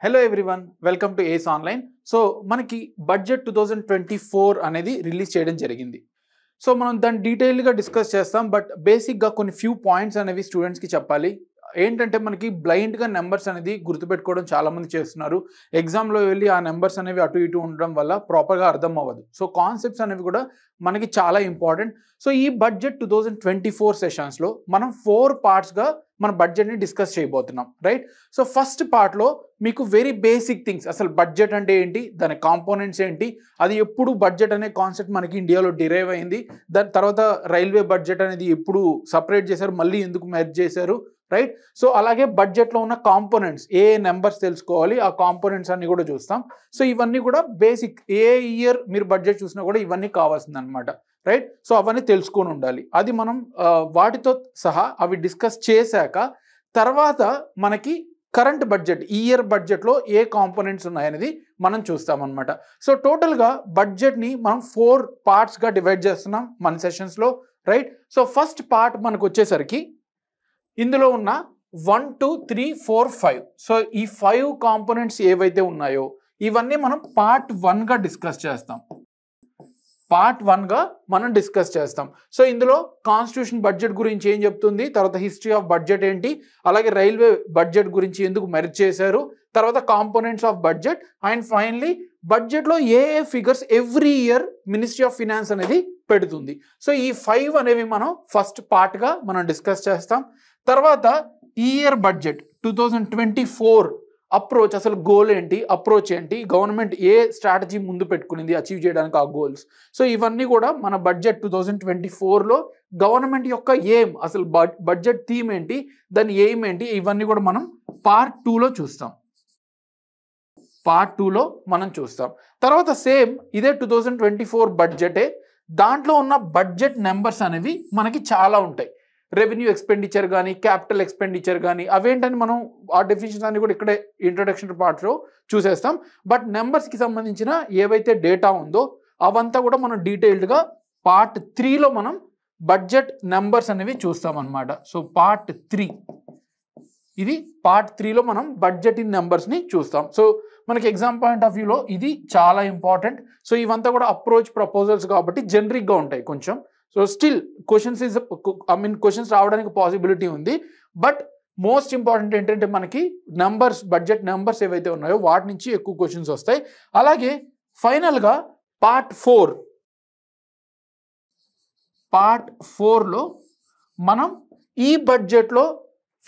Hello everyone, welcome to ACE Online. So మనకి budget 2024 అనేది release చేయడం జరిగింది. సో మనం దాన్ని డీటెయిల్గా డిస్కస్ చేస్తాం. బట్ బేసిక్గా కొన్ని ఫ్యూ పాయింట్స్ అనేవి స్టూడెంట్స్కి చెప్పాలి. ఏంటంటే మనకి బ్లైండ్గా నెంబర్స్ అనేది గుర్తుపెట్టుకోవడం చాలామంది చేస్తున్నారు. ఎగ్జామ్లో వెళ్ళి ఆ నెంబర్స్ అనేవి అటు ఇటు ఉండడం వల్ల ప్రాపర్గా అర్థం అవ్వదు. సో కాన్సెప్ట్స్ అనేవి కూడా మనకి చాలా ఇంపార్టెంట్. సో ఈ బడ్జెట్ 2024 సెషన్స్లో మనం 4 పార్ట్స్గా మన బడ్జెట్ని డిస్కస్ చేయబోతున్నాం, రైట్? సో ఫస్ట్ పార్ట్లో మీకు వెరీ బేసిక్ థింగ్స్, అసలు బడ్జెట్ అంటే ఏంటి, దాని కాంపోనెంట్స్ ఏంటి, అది ఎప్పుడు బడ్జెట్ అనే కాన్సెప్ట్ మనకి ఇండియాలో డిరైవ్ అయింది, దాని తర్వాత రైల్వే బడ్జెట్ అనేది ఎప్పుడు సపరేట్ చేశారు, మళ్ళీ ఎందుకు మెర్జ్ చేశారు, రైట్? సో అలాగే బడ్జెట్లో ఉన్న కాంపోనెంట్స్, ఏ నెంబర్స్ తెలుసుకోవాలి, ఆ కాంపోనెంట్స్ అన్ని కూడా చూస్తాం. సో ఇవన్నీ కూడా బేసిక్, ఏ ఇయర్ మీరు బడ్జెట్ చూసినా కూడా ఇవన్నీ కావాల్సింది అనమాట, రైట్? సో అవన్నీ తెలుసుకొని ఉండాలి. అది మనం వాటితో సహా అవి డిస్కస్ చేశాక తర్వాత మనకి కరెంట్ బడ్జెట్, ఈ ఇయర్ బడ్జెట్లో ఏ కాంపోనెంట్స్ ఉన్నాయనేది మనం చూస్తామన్నమాట. సో టోటల్గా బడ్జెట్ని మనం 4 పార్ట్స్గా డివైడ్ చేస్తున్నాం మన సెషన్స్లో, రైట్? సో ఫస్ట్ పార్ట్ మనకు వచ్చేసరికి ఇందులో ఉన్న 1, 2, 3, 4, 5. సో ఈ 5 కాంపోనెంట్స్ ఏవైతే ఉన్నాయో ఇవన్నీ మనం పార్ట్ 1గా డిస్కస్ చేస్తాం. పార్ట్ 1గా మనం డిస్కస్ చేస్తాం. సో ఇందులో కాన్స్టిట్యూషన్ బడ్జెట్ గురించి ఏం చెప్తుంది, తర్వాత హిస్టరీ ఆఫ్ బడ్జెట్ ఏంటి, అలాగే రైల్వే బడ్జెట్ గురించి ఎందుకు మెర్జ్ చేశారు, తర్వాత components of budget, and finally బడ్జెట్లో ఏ figures every year ministry of finance అనేది పెడుతుంది. సో ఈ 5 అనేవి మనం ఫస్ట్ పార్ట్గా మనం డిస్కస్ చేస్తాం. తర్వాత ఈ ఇయర్ బడ్జెట్ 2024 అప్రోచ్, అసలు గోల్ ఏంటి, అప్రోచ్ ఏంటి, గవర్నమెంట్ ఏ స్ట్రాటజీ ముందు పెట్టుకునింది అచీవ్ చేయడానికి ఆ గోల్స్. సో ఇవన్నీ కూడా మన బడ్జెట్ 2024లో గవర్నమెంట్ యొక్క ఎయిమ్, అసలు బడ్జెట్ థీమ్ ఏంటి, దాని ఎయిమ్ ఏంటి, ఇవన్నీ కూడా మనం పార్ట్ 2లో చూస్తాం. పార్ట్ 2లో మనం చూస్తాం. తర్వాత సేమ్ ఇదే 2024 బడ్జెటే, దాంట్లో ఉన్న బడ్జెట్ నెంబర్స్ అనేవి మనకి చాలా ఉంటాయి. రెవెన్యూ ఎక్స్పెండిచర్ కానీ, క్యాపిటల్ ఎక్స్పెండిచర్ కానీ, అవేంటని మనం ఆ డెఫినిషన్స్ అన్ని కూడా ఇక్కడే ఇంట్రొడక్షన్ పార్ట్లో చూసేస్తాం. బట్ నెంబర్స్కి సంబంధించిన ఏవైతే డేటా ఉందో అవంతా కూడా మనం డీటెయిల్డ్గా పార్ట్ 3లో మనం బడ్జెట్ నెంబర్స్ అనేవి చూస్తాం అన్నమాట. సో పార్ట్ 3, ఇది పార్ట్ 3లో మనం బడ్జెట్ ఇన్ నెంబర్స్ని చూస్తాం. సో మనకి ఎగ్జామ్ పాయింట్ ఆఫ్ వ్యూలో ఇది చాలా ఇంపార్టెంట్. సో ఇవంతా కూడా అప్రోచ్ ప్రపోజల్స్ కాబట్టి జనరిక్గా ఉంటాయి కొంచెం. సో స్టిల్ క్వశ్చన్స్ రావడానికి పాసిబిలిటీ ఉంది. బట్ మోస్ట్ ఇంపార్టెంట్ ఏంటంటే మనకి నెంబర్స్, బడ్జెట్ నెంబర్స్ ఏవైతే ఉన్నాయో వాటి నుంచి ఎక్కువ క్వశ్చన్స్ వస్తాయి. అలాగే ఫైనల్గా పార్ట్ 4లో మనం ఈ బడ్జెట్లో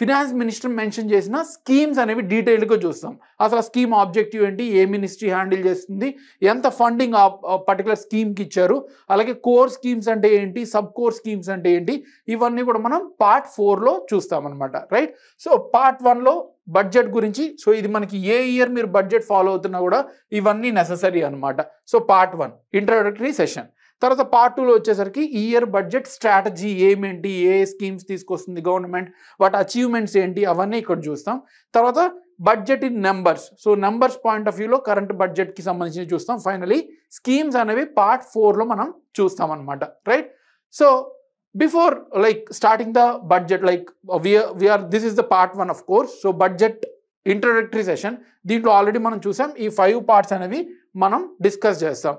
ఫినాన్స్ మినిస్టర్ మెన్షన్ చేసిన స్కీమ్స్ అనేవి డీటెయిల్డ్గా చూస్తాం. అసలు ఆ స్కీమ్ ఆబ్జెక్టివ్ ఏంటి, ఏ మినిస్ట్రీ హ్యాండిల్ చేస్తుంది, ఎంత ఫండింగ్ ఆ పర్టికులర్ స్కీమ్కి ఇచ్చారు, అలాగే కోర్ స్కీమ్స్ అంటే ఏంటి, సబ్ కోర్ స్కీమ్స్ అంటే ఏంటి, ఇవన్నీ కూడా మనం పార్ట్ 4లో చూస్తామన్నమాట, రైట్? సో పార్ట్ 1లో బడ్జెట్ గురించి, సో ఇది మనకి ఏ ఇయర్ మీరు బడ్జెట్ ఫాలో అవుతున్నా కూడా ఇవన్నీ నెససరీ అనమాట. So part 1 introductory session. తర్వాత పార్ట్ 2లో వచ్చేసరికి ఈ ఇయర్ బడ్జెట్ స్ట్రాటజీ ఏమేంటి, ఏ స్కీమ్స్ తీసుకొస్తుంది గవర్నమెంట్, వాటి అచీవ్మెంట్స్ ఏంటి, అవన్నీ ఇక్కడ చూస్తాం. తర్వాత budget in numbers, so numbers point of వ్యూలో కరెంట్ బడ్జెట్కి సంబంధించి చూస్తాం. ఫైనలీ స్కీమ్స్ అనేవి పార్ట్ 4లో మనం చూస్తాం అనమాట, right? So before starting the budget, this is the part 1 of course. So budget introductory session, దీంట్లో ఆల్రెడీ మనం చూసాం. ఈ 5 పార్ట్స్ అనేవి మనం డిస్కస్ చేస్తాం.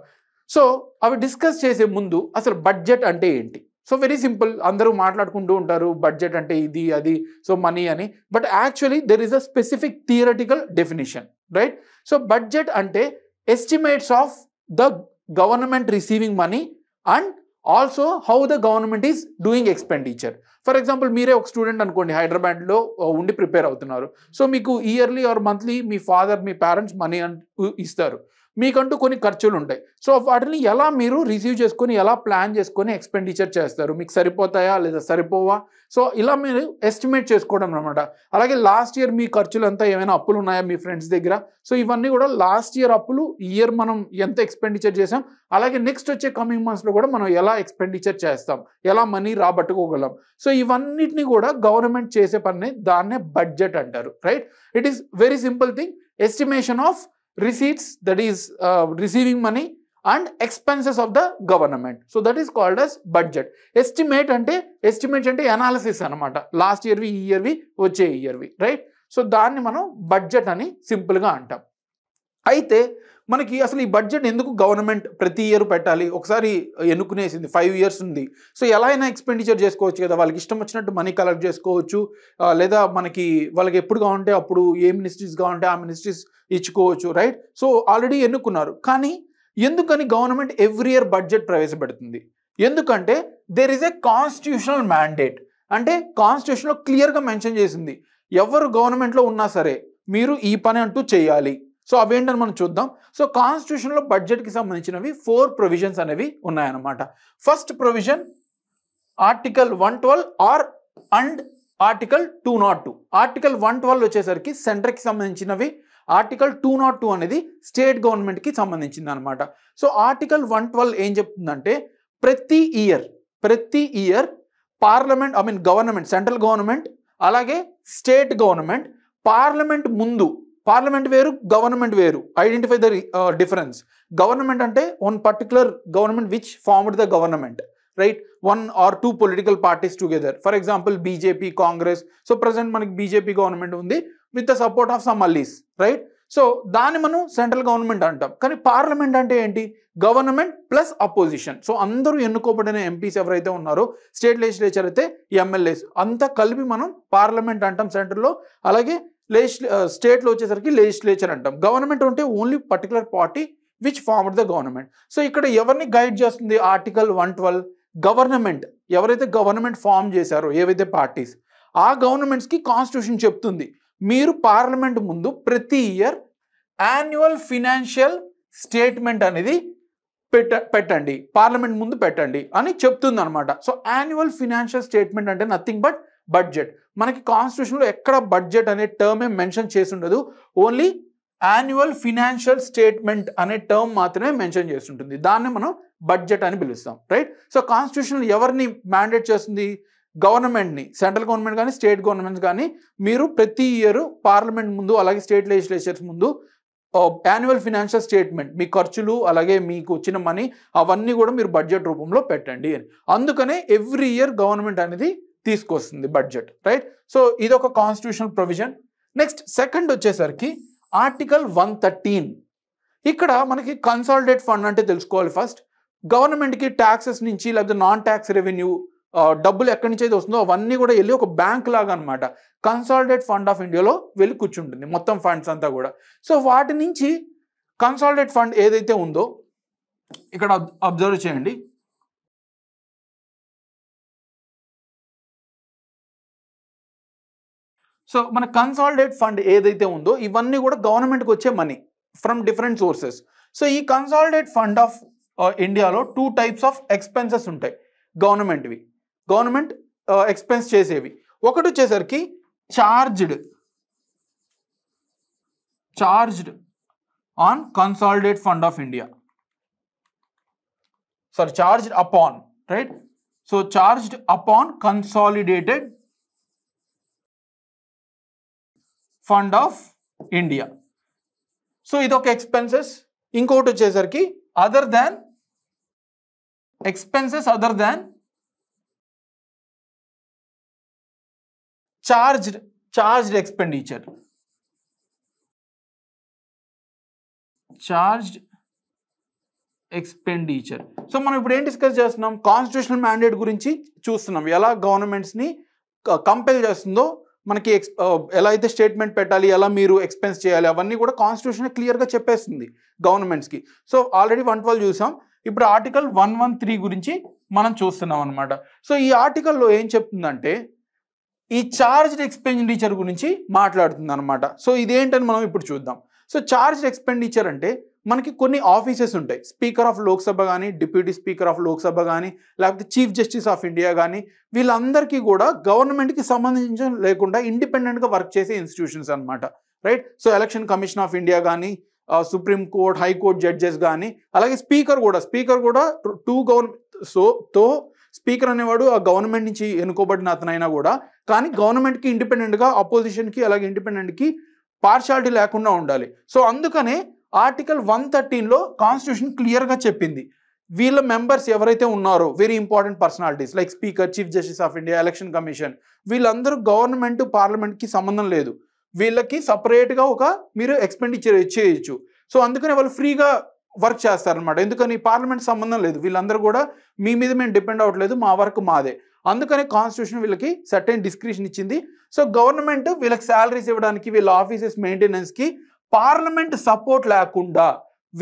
సో అవి డిస్కస్ చేసే ముందు అసలు బడ్జెట్ అంటే ఏంటి? సో వెరీ సింపుల్, అందరూ మాట్లాడుకుంటూ ఉంటారు బడ్జెట్ అంటే ఇది అది, సో మనీ అని. But actually there is a specific theoretical definition, right? So budget అంటే estimates of the government receiving money and also how the government is doing expenditure. For example మీరే ఒక స్టూడెంట్ అనుకోండి, హైదరాబాద్లో ఉండి ప్రిపేర్ అవుతున్నారు. So మీకు yearly or monthly me father, me parents money ఇస్తారు. మీకంటూ కొన్ని ఖర్చులు ఉంటాయి. సో వాటిని ఎలా మీరు రిసీవ్ చేసుకొని, ఎలా ప్లాన్ చేసుకొని ఎక్స్పెండిచర్ చేస్తారు, మీకు సరిపోతాయా లేదా సరిపోవా, సో ఇలా మీరు ఎస్టిమేట్ చేసుకోవడం అనమాట. అలాగే లాస్ట్ ఇయర్ మీ ఖర్చులు అంతా ఏమైనా అప్పులు ఉన్నాయా మీ ఫ్రెండ్స్ దగ్గర, సో ఇవన్నీ కూడా లాస్ట్ ఇయర్ అప్పులు, ఈ ఇయర్ మనం ఎంత ఎక్స్పెండిచర్ చేసాం, అలాగే నెక్స్ట్ వచ్చే కమింగ్ మంత్స్లో కూడా మనం ఎలా ఎక్స్పెండిచర్ చేస్తాం, ఎలా మనీ రాబట్టుకోగలం. సో ఇవన్నిటిని కూడా గవర్నమెంట్ చేసే పని, దాన్నే బడ్జెట్ అంటారు, right? It is very simple thing, estimation of receipts, that is receiving money, and expenses of the government. So that is called as budget. Estimate ante analysis anamata, last year vi ee year vi vache year vi, right? So దాన్ని మనం budget అని సింపుల్గా అంటాం. అయితే మనకి అసలు ఈ budget ఎందుకు గవర్నమెంట్ ప్రతి ఇయర్ పెట్టాలి? ఒకసారి ఎన్నుకునేసింది 5 years ఉంది. సో ఎలా అయినా ఎక్స్పెండిచర్ చేసుకోవచ్చు కదా, వాళ్ళకి ఇష్టం వచ్చినట్టు మనీ కలెక్ట్ చేసుకోవచ్చు, లేదా మనకి వాళ్ళకి ఎప్పుడు కావాలంటే అప్పుడు ఏ మినిస్ట్రీస్ కావాలంటే ఆ మినిస్ట్రీస్ ఇచ్చుకోవచ్చు, రైట్? సో ఆల్రెడీ ఎన్నుకున్నారు. కానీ ఎందుకని గవర్నమెంట్ ఎవ్రీ ఇయర్ బడ్జెట్ ప్రవేశపెడుతుంది? ఎందుకంటే there is a constitutional mandate. అంటే కాన్స్టిట్యూషన్లో క్లియర్గా మెన్షన్ చేసింది, ఎవరు గవర్నమెంట్లో ఉన్నా సరే మీరు ఈ పని అంటూ చేయాలి. సో అవేంటని మనం చూద్దాం. సో కాన్స్టిట్యూషన్లో బడ్జెట్కి సంబంధించినవి 4 ప్రొవిజన్స్ అనేవి ఉన్నాయన్నమాట. First provision article 112 and article 202. Article 112 వచ్చేసరికి సెంట్రల్కి సంబంధించినవి, ఆర్టికల్ 202 అనేది స్టేట్ గవర్నమెంట్కి సంబంధించింది అనమాట. సో ఆర్టికల్ 112 ఏం చెప్తుందంటే ప్రతి year parliament government, central government అలాగే స్టేట్ గవర్నమెంట్, పార్లమెంట్ వేరు గవర్నమెంట్ వేరు, ఐడెంటిఫై ద డిఫరెన్స్. గవర్నమెంట్ అంటే one particular government which formed the government, right? 1 or 2 political parties together. For example BJP, Congress. So present మనకి BJP government ఉంది with the support of some Ally's, right? So దాన్ని మనం central government అంటాం. కానీ parliament అంటే ఏంటి? Government plus opposition. So అందరూ ఎన్నుకోబడిన ఎంపీస్ ఎవరైతే ఉన్నారో, స్టేట్ లెజిస్లేచర్ అయితే ఎమ్మెల్యేస్, అంతా కలిపి మనం పార్లమెంట్ అంటాం సెంట్రల్లో. అలాగే స్టేట్లో వచ్చేసరికి లెజిస్లేచర్ అంటాం. గవర్నమెంట్ అంటే only particular party which formed the government. So ఇక్కడ ఎవరిని గైడ్ చేస్తుంది ఆర్టికల్ 112? గవర్నమెంట్, ఎవరైతే గవర్నమెంట్ ఫామ్ చేశారో ఏవైతే పార్టీస్, ఆ గవర్నమెంట్స్కి కాన్స్టిట్యూషన్ చెప్తుంది మీరు పార్లమెంట్ ముందు ప్రతి ఇయర్ యాన్యువల్ ఫినాన్షియల్ స్టేట్మెంట్ అనేది పెట్టండి, పార్లమెంట్ ముందు పెట్టండి అని చెప్తుంది అనమాట. సో యాన్యువల్ ఫినాన్షియల్ స్టేట్మెంట్ అంటే నథింగ్ బట్ బడ్జెట్. మనకి కాన్స్టిట్యూషన్లో ఎక్కడ బడ్జెట్ అనే టర్మ్ మెన్షన్ చేసి ఉండదు, ఓన్లీ యాన్యువల్ ఫినాన్షియల్ స్టేట్మెంట్ అనే టర్మ్ మాత్రమే మెన్షన్ చేస్తుంటుంది. దాన్ని మనం బడ్జెట్ అని పిలుస్తాం, రైట్? సో కాన్స్టిట్యూషన్ ఎవరిని మ్యాండేట్ చేస్తుంది? గవర్నమెంట్ని, సెంట్రల్ గవర్నమెంట్ కానీ స్టేట్ గవర్నమెంట్స్ కానీ మీరు ప్రతి ఇయర్ పార్లమెంట్ ముందు అలాగే స్టేట్ లెజిస్లేచర్స్ ముందు యాన్యువల్ ఫినాన్షియల్ స్టేట్మెంట్, మీ ఖర్చులు అలాగే మీకు వచ్చిన మనీ అవన్నీ కూడా మీరు బడ్జెట్ రూపంలో పెట్టండి అని. అందుకనే ఎవ్రీ ఇయర్ గవర్నమెంట్ అనేది తీసుకొస్తుంది బడ్జెట్, రైట్? సో ఇది ఒక కాన్స్టిట్యూషనల్ ప్రొవిజన్. నెక్స్ట్ సెకండ్ వచ్చేసరికి ఆర్టికల్ 113. ఇక్కడ మనకి కన్సాలిడేట్ ఫండ్ అంటే తెలుసుకోవాలి. ఫస్ట్ గవర్నమెంట్కి ట్యాక్సెస్ నుంచి లేకపోతే నాన్ ట్యాక్స్ రెవెన్యూ డబ్బులు ఎక్కడి నుంచి అయితే వస్తుందో అవన్నీ కూడా వెళ్ళి ఒక బ్యాంక్ లాగా అనమాట కన్సాలిడేట్ ఫండ్ ఆఫ్ ఇండియాలో వెళ్ళి కూర్చుంటుంది మొత్తం ఫండ్స్ అంతా కూడా. సో వాటి నుంచి కన్సాలిడేట్ ఫండ్ ఏదైతే ఉందో ఇక్కడ అబ్జర్వ్ చేయండి. సో మన కన్సాలిడేట్ ఫండ్ ఏదైతే ఉందో ఇవన్నీ కూడా గవర్నమెంట్కి వచ్చే money from different sources. So ఈ కన్సాలిడేట్ ఫండ్ ఆఫ్ ఇండియాలో 2 types ఆఫ్ ఎక్స్పెన్సెస్ ఉంటాయి గవర్నమెంట్వి, గవర్నమెంట్ ఎక్స్పెన్స్ చేసేవి. ఒకటి వచ్చేసరికి charged on consolidate fund of India, sorry charged upon, right? So charged upon consolidated fund of India. So ఇదొక expenses. ఇంకోటి వచ్చేసరికి other than expenses other than charged expenditure. So మనం ఇప్పుడు ఏం డిస్కస్ చేస్తున్నాం? కాన్స్టిట్యూషనల్ మ్యాండేట్ గురించి చూస్తున్నాం, ఎలా గవర్నమెంట్స్ని కంపెల్ చేస్తుందో, మనకి ఎలా అయితే స్టేట్మెంట్ పెట్టాలి, ఎలా మీరు ఎక్స్పెన్స్ చేయాలి, అవన్నీ కూడా కాన్స్టిట్యూషన్ క్లియర్గా చెప్పేస్తుంది గవర్నమెంట్స్కి. సో ఆల్రెడీ 112 చూసాం. ఇప్పుడు ఆర్టికల్ 113 గురించి మనం చూస్తున్నాం అనమాట. సో ఈ ఆర్టికల్లో ఏం చెప్తుందంటే ఈ చార్జ్డ్ ఎక్స్పెండిచర్ గురించి మాట్లాడుతుంది అనమాట. సో ఇదేంటని మనం ఇప్పుడు చూద్దాం. సో చార్జ్డ్ ఎక్స్పెండిచర్ అంటే మనకి కొన్ని ఆఫీసెస్ ఉంటాయి, స్పీకర్ ఆఫ్ లోక్సభ కానీ, డిప్యూటీ స్పీకర్ ఆఫ్ లోక్సభ కానీ, లేకపోతే చీఫ్ జస్టిస్ ఆఫ్ ఇండియా కానీ, వీళ్ళందరికీ కూడా గవర్నమెంట్కి సంబంధించిన లేకుండా ఇండిపెండెంట్గా వర్క్ చేసే ఇన్స్టిట్యూషన్స్ అనమాట, right? So election commission of India కానీ, సుప్రీం కోర్ట్, హైకోర్టు జడ్జెస్ కానీ, అలాగే స్పీకర్ కూడా 2 గవర్నమెంట్. స్పీకర్ అనేవాడు ఆ గవర్నమెంట్ నుంచి ఎన్నుకోబడిన అతనైనా కూడా, కానీ గవర్నమెంట్కి ఇండిపెండెంట్గా, అపోజిషన్కి అలాగే ఇండిపెండెంట్కి పార్షాలిటీ లేకుండా ఉండాలి. సో అందుకనే ఆర్టికల్ 113లో కాన్స్టిట్యూషన్ క్లియర్గా చెప్పింది వీళ్ళ మెంబర్స్ ఎవరైతే ఉన్నారో very important personalities like speaker, chief justice of India, election commission, వీళ్ళందరూ గవర్నమెంట్ పార్లమెంట్కి సంబంధం లేదు, వీళ్ళకి సపరేట్గా ఒక మీరు ఎక్స్పెండిచర్ చేయొచ్చు. సో అందుకని వాళ్ళు ఫ్రీగా వర్క్ చేస్తారనమాట. ఎందుకని పార్లమెంట్ సంబంధం లేదు, వీళ్ళందరూ కూడా మీ మీద మేము డిపెండ్ అవ్వట్లేదు, మా వర్క్ మాదే. అందుకని కాన్స్టిట్యూషన్ వీళ్ళకి సర్టెన్ డిస్క్రిప్షన్ ఇచ్చింది. సో గవర్నమెంట్ వీళ్ళకి శాలరీస్ ఇవ్వడానికి, వీళ్ళ ఆఫీసెస్ మెయింటెనెన్స్కి పార్లమెంట్ సపోర్ట్ లేకుండా,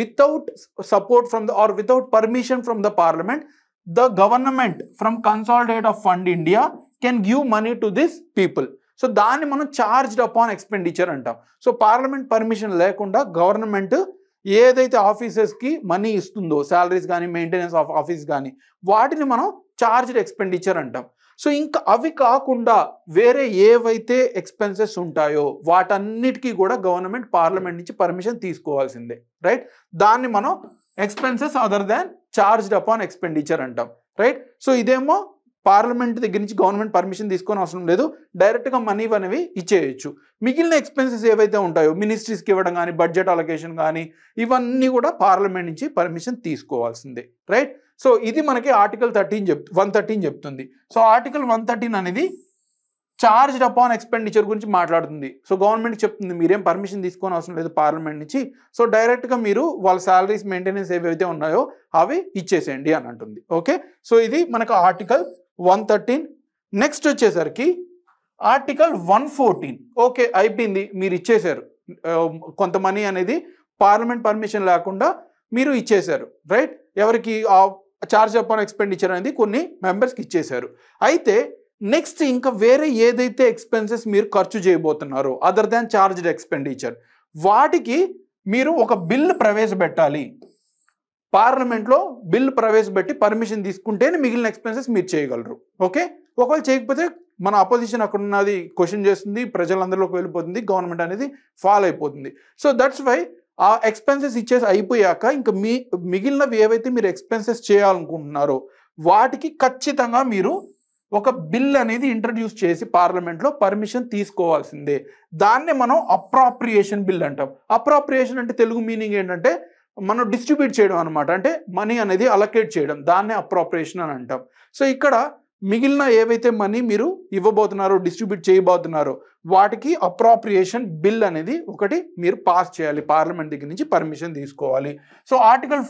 without support from the or without permission from the parliament, the government from consolidated of fund India can give money to this people. So దాన్ని మనం charged upon expenditure అంటాం. So parliament permission లేకుండా government ఏదైతే ఆఫీసెస్కి money ఇస్తుందో, salaries కానీ maintenance of office కానీ, వాటిని మనం చార్జ్డ్ ఎక్స్పెండిచర్ అంటాం. సో ఇంకా అవి కాకుండా వేరే ఏవైతే ఎక్స్పెన్సెస్ ఉంటాయో వాటన్నిటికీ కూడా గవర్నమెంట్ పార్లమెంట్ నుంచి పర్మిషన్ తీసుకోవాల్సిందే, రైట్? దాన్ని మనం expenses other than charged upon expenditure అంటాం, రైట్? సో ఇదేమో పార్లమెంట్ దగ్గర నుంచి గవర్నమెంట్ పర్మిషన్ తీసుకొని అవసరం లేదు, డైరెక్ట్గా మనీ అనేవి ఇచ్చేయచ్చు. మిగిలిన ఎక్స్పెన్సెస్ ఏవైతే ఉంటాయో, మినిస్ట్రీస్కి ఇవ్వడం కానీ, బడ్జెట్ అలొకేషన్ కానీ, ఇవన్నీ కూడా పార్లమెంట్ నుంచి పర్మిషన్ తీసుకోవాల్సిందే, రైట్? సో ఇది మనకి ఆర్టికల్ 113 చెప్తుంది. సో ఆర్టికల్ 113 అనేది చార్జ్డ్ అపాన్ ఎక్స్పెండిచర్ గురించి మాట్లాడుతుంది. సో గవర్నమెంట్కి చెప్తుంది మీరేం పర్మిషన్ తీసుకొని అవసరం లేదు పార్లమెంట్ నుంచి, సో డైరెక్ట్గా మీరు వాళ్ళ శాలరీస్ మెయింటెనెన్స్ ఏవైతే ఉన్నాయో అవి ఇచ్చేసేయండి అని అంటుంది. ఓకే, సో ఇది మనకు ఆర్టికల్ 113. నెక్స్ట్ వచ్చేసరికి ఆర్టికల్ 114. ఓకే, అయిపోయింది, మీరు ఇచ్చేశారు కొంత మనీ అనేది పార్లమెంట్ పర్మిషన్ లేకుండా మీరు ఇచ్చేశారు, రైట్? ఎవరికి చార్జ్ అపాన్ ఎక్స్పెండిచర్ అనేది కొన్ని మెంబర్స్కి ఇచ్చేశారు. అయితే నెక్స్ట్ ఇంకా వేరే ఏదైతే ఎక్స్పెన్సెస్ మీరు ఖర్చు చేయబోతున్నారో అదర్ దాన్ చార్జ్డ్ ఎక్స్పెండిచర్, వాటికి మీరు ఒక బిల్ ప్రవేశపెట్టాలి. పార్లమెంట్లో బిల్ ప్రవేశపెట్టి పర్మిషన్ తీసుకుంటేనే మిగిలిన ఎక్స్పెన్సెస్ మీరు చేయగలరు. ఓకే, ఒకవేళ చేయకపోతే మన అపోజిషన్ అక్కడ ఉన్నది క్వశ్చన్ చేస్తుంది, ప్రజలందరిలోకి వెళ్ళిపోతుంది, గవర్నమెంట్ అనేది ఫాలో అయిపోతుంది. సో దట్స్ వై ఆ ఎక్స్పెన్సెస్ ఇచ్చేసి అయిపోయాక ఇంకా మిగిలినవి ఏవైతే మీరు ఎక్స్పెన్సెస్ చేయాలనుకుంటున్నారో వాటికి ఖచ్చితంగా మీరు ఒక బిల్ అనేది ఇంట్రడ్యూస్ చేసి పార్లమెంట్లో పర్మిషన్ తీసుకోవాల్సిందే. దాన్నే మనం అప్రాప్రియేషన్ బిల్ అంటాం. అప్రాప్రియేషన్ అంటే తెలుగు మీనింగ్ ఏంటంటే మనం డిస్ట్రిబ్యూట్ చేయడం అనమాట, అంటే మనీ అనేది అలొకేట్ చేయడం, దాన్నే అప్రాప్రియేషన్ అని అంటాం. సో ఇక్కడ మిగిలిన ఏవైతే మనీ మీరు ఇవ్వబోతున్నారో, డిస్ట్రిబ్యూట్ చేయబోతున్నారో వాటికి అప్రాప్రియేషన్ బిల్ అనేది ఒకటి మీరు పాస్ చేయాలి, పార్లమెంట్ దగ్గర నుంచి పర్మిషన్ తీసుకోవాలి. So article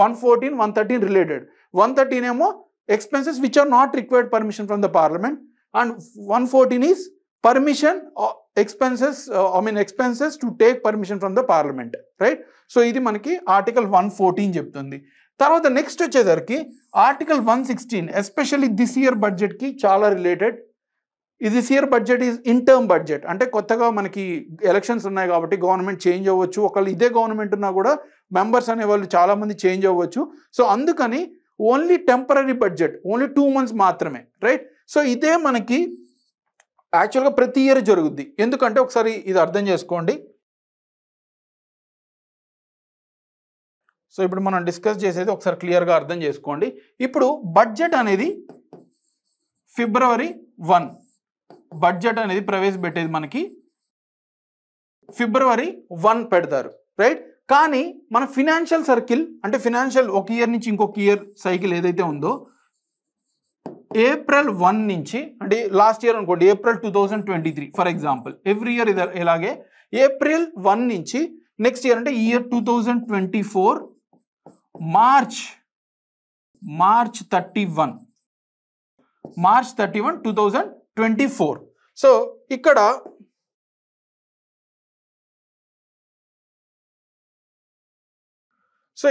114, 113 related. 113 ఏమో expenses which are not required permission from the parliament, and 114 is permission expenses to take permission from the parliament, right? So ఇది మనకి ఆర్టికల్ 114 చెప్తుంది. తర్వాత నెక్స్ట్ వచ్చేసరికి ఆర్టికల్ 116, ఎస్పెషల్లీ దిస్ ఇయర్ బడ్జెట్కి చాలా related. This year budget is in term budget, అంటే కొత్తగా మనకి ఎలక్షన్స్ ఉన్నాయి కాబట్టి గవర్నమెంట్ చేంజ్ అవ్వచ్చు, ఒకళ్ళు ఇదే గవర్నమెంట్ ఉన్నా కూడా మెంబర్స్ అనేవాళ్ళు చాలామంది చేంజ్ అవ్వచ్చు. సో అందుకని only temporary budget, only 2 months మాత్రమే, రైట్? సో ఇదే మనకి యాక్చువల్గా ప్రతి ఇయర్ జరుగుద్ది. ఎందుకంటే ఒకసారి ఇది అర్థం చేసుకోండి. సో ఇప్పుడు మనం డిస్కస్ చేసేది ఒకసారి క్లియర్గా అర్థం చేసుకోండి. ఇప్పుడు బడ్జెట్ అనేది February 1 బడ్జెట్ అనేది ప్రవేశపెట్టేది మనకి February 1 పెడతారు, రైట్? కానీ మన ఫినాన్షియల్ సర్కిల్ అంటే ఫినాన్షియల్ ఒక ఇయర్ నుంచి ఇంకొక ఇయర్ సైకిల్ ఏదైతే ఉందో April 1 నుంచి, అంటే లాస్ట్ ఇయర్ అనుకోండి April 2023 for example, every year ఇలాగే April 1 నుంచి నెక్స్ట్ ఇయర్ అంటే ఇయర్ 2024 మార్చ్ 31 2024. సో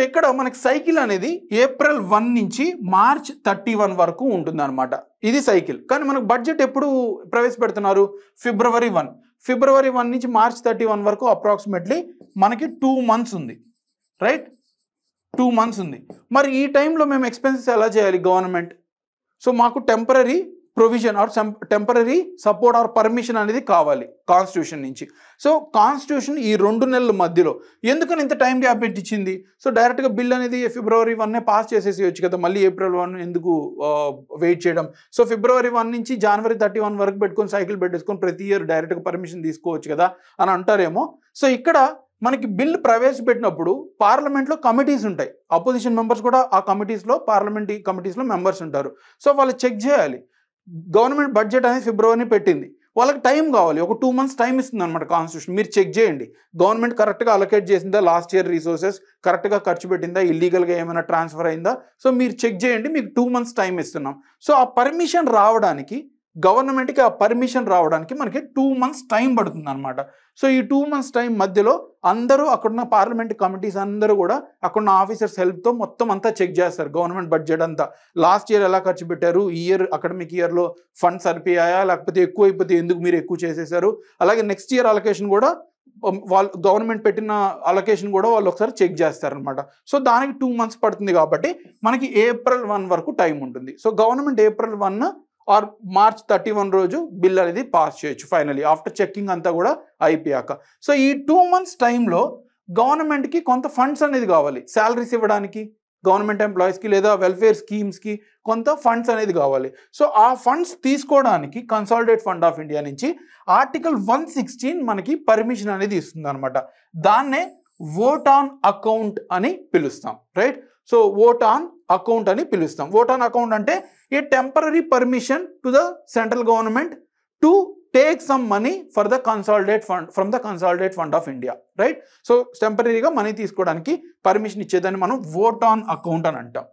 ఇక్కడ మనకి సైకిల్ అనేది April 1 నుంచి March 31 వరకు ఉంటుంది అనమాట, ఇది సైకిల్. కానీ మనకు బడ్జెట్ ఎప్పుడు ప్రవేశపెడుతున్నారు? February 1 నుంచి March 31 వరకు అప్రాక్సిమేట్లీ మనకి 2 months ఉంది, రైట్? 2 months ఉంది. మరి ఈ టైంలో మేము ఎక్స్పెన్సెస్ ఎలా చేయాలి గవర్నమెంట్? సో మాకు temporary provision or temporary support or permission అనేది కావాలి కాన్స్టిట్యూషన్ నుంచి. సో కాన్స్టిట్యూషన్ ఈ 2 నెలల మధ్యలో ఎందుకని ఇంత టైం గ్యాప్ పెట్టించింది? సో డైరెక్ట్గా బిల్ అనేది February 1 పాస్ చేసేసేయచ్చు కదా, మళ్ళీ April 1 ఎందుకు వెయిట్ చేయడం? సో February 1 నుంచి January 31 వరకు పెట్టుకొని సైకిల్ పెట్టేసుకొని ప్రతి ఇయర్ డైరెక్ట్గా పర్మిషన్ తీసుకోవచ్చు కదా అని అంటారేమో. సో ఇక్కడ మనకి బిల్ ప్రవేశపెట్టినప్పుడు పార్లమెంట్లో కమిటీస్ ఉంటాయి, అపోజిషన్ మెంబర్స్ కూడా ఆ కమిటీస్లో, పార్లమెంటరీ కమిటీస్లో మెంబర్స్ ఉంటారు. సో వాళ్ళు చెక్ చేయాలి, గవర్నమెంట్ బడ్జెట్ అనేది February పెట్టింది, వాళ్ళకి టైం కావాలి, ఒక 2 months టైం ఇస్తుంది అనమాట కాన్స్టిట్యూషన్. మీరు చెక్ చేయండి, గవర్నమెంట్ కరెక్ట్గా అలొకేట్ చేసిందా, లాస్ట్ ఇయర్ రిసోర్సెస్ కరెక్ట్గా ఖర్చు పెట్టిందా, ఇల్లీగల్గా ఏమైనా ట్రాన్స్ఫర్ అయిందా, సో మీరు చెక్ చేయండి, మీకు 2 months టైం ఇస్తున్నాం. సో ఆ పర్మిషన్ రావడానికి, గవర్నమెంట్కి ఆ పర్మిషన్ రావడానికి మనకి 2 months టైం పడుతుంది అనమాట. సో ఈ 2 months టైం మధ్యలో అందరూ అక్కడున్న పార్లమెంట్ కమిటీస్ అందరూ కూడా అక్కడున్న ఆఫీసర్స్ హెల్ప్తో మొత్తం అంతా చెక్ చేస్తారు, గవర్నమెంట్ బడ్జెట్ అంతా లాస్ట్ ఇయర్ ఎలా ఖర్చు పెట్టారు, ఈ ఇయర్ అకాడమిక్ ఇయర్లో ఫండ్స్ సరిపోయాయా, లేకపోతే ఎక్కువ అయిపోతే ఎందుకు మీరు ఎక్కువ చేసేసారు, అలాగే నెక్స్ట్ ఇయర్ అలొకేషన్ కూడా వాళ్ళు గవర్నమెంట్ పెట్టిన అలొకేషన్ కూడా వాళ్ళు ఒకసారి చెక్ చేస్తారనమాట. సో దానికి 2 months పడుతుంది కాబట్టి మనకి April 1 వరకు టైం ఉంటుంది. So government April 1 or March 31 రోజు బిల్ అనేది పాస్ చేయొచ్చు ఫైనలీ, ఆఫ్టర్ చెక్కింగ్ అంతా కూడా అయిపోయాక. సో ఈ 2 months టైంలో గవర్నమెంట్కి కొంత ఫండ్స్ అనేది కావాలి, శాలరీస్ ఇవ్వడానికి గవర్నమెంట్ ఎంప్లాయీస్కి లేదా వెల్ఫేర్ స్కీమ్స్కి కొంత ఫండ్స్ అనేది కావాలి. సో ఆ ఫండ్స్ తీసుకోవడానికి కన్సాలిడేట్ ఫండ్ ఆఫ్ ఇండియా నుంచి ఆర్టికల్ 116 మనకి పర్మిషన్ అనేది ఇస్తుంది అనమాట. దాన్నే ఓట్ ఆన్ అకౌంట్ అని పిలుస్తాం, right. So vote on account అని పిలుస్తాం. ఓట్ ఆన్ అకౌంట్ అంటే a temporary permission to the central government to take some money for the consolidate fund from the consolidate fund of India, right. So టెంపరీగా money తీసుకోవడానికి permission ఇచ్చేదాన్ని మనం vote on account అని అంటాం.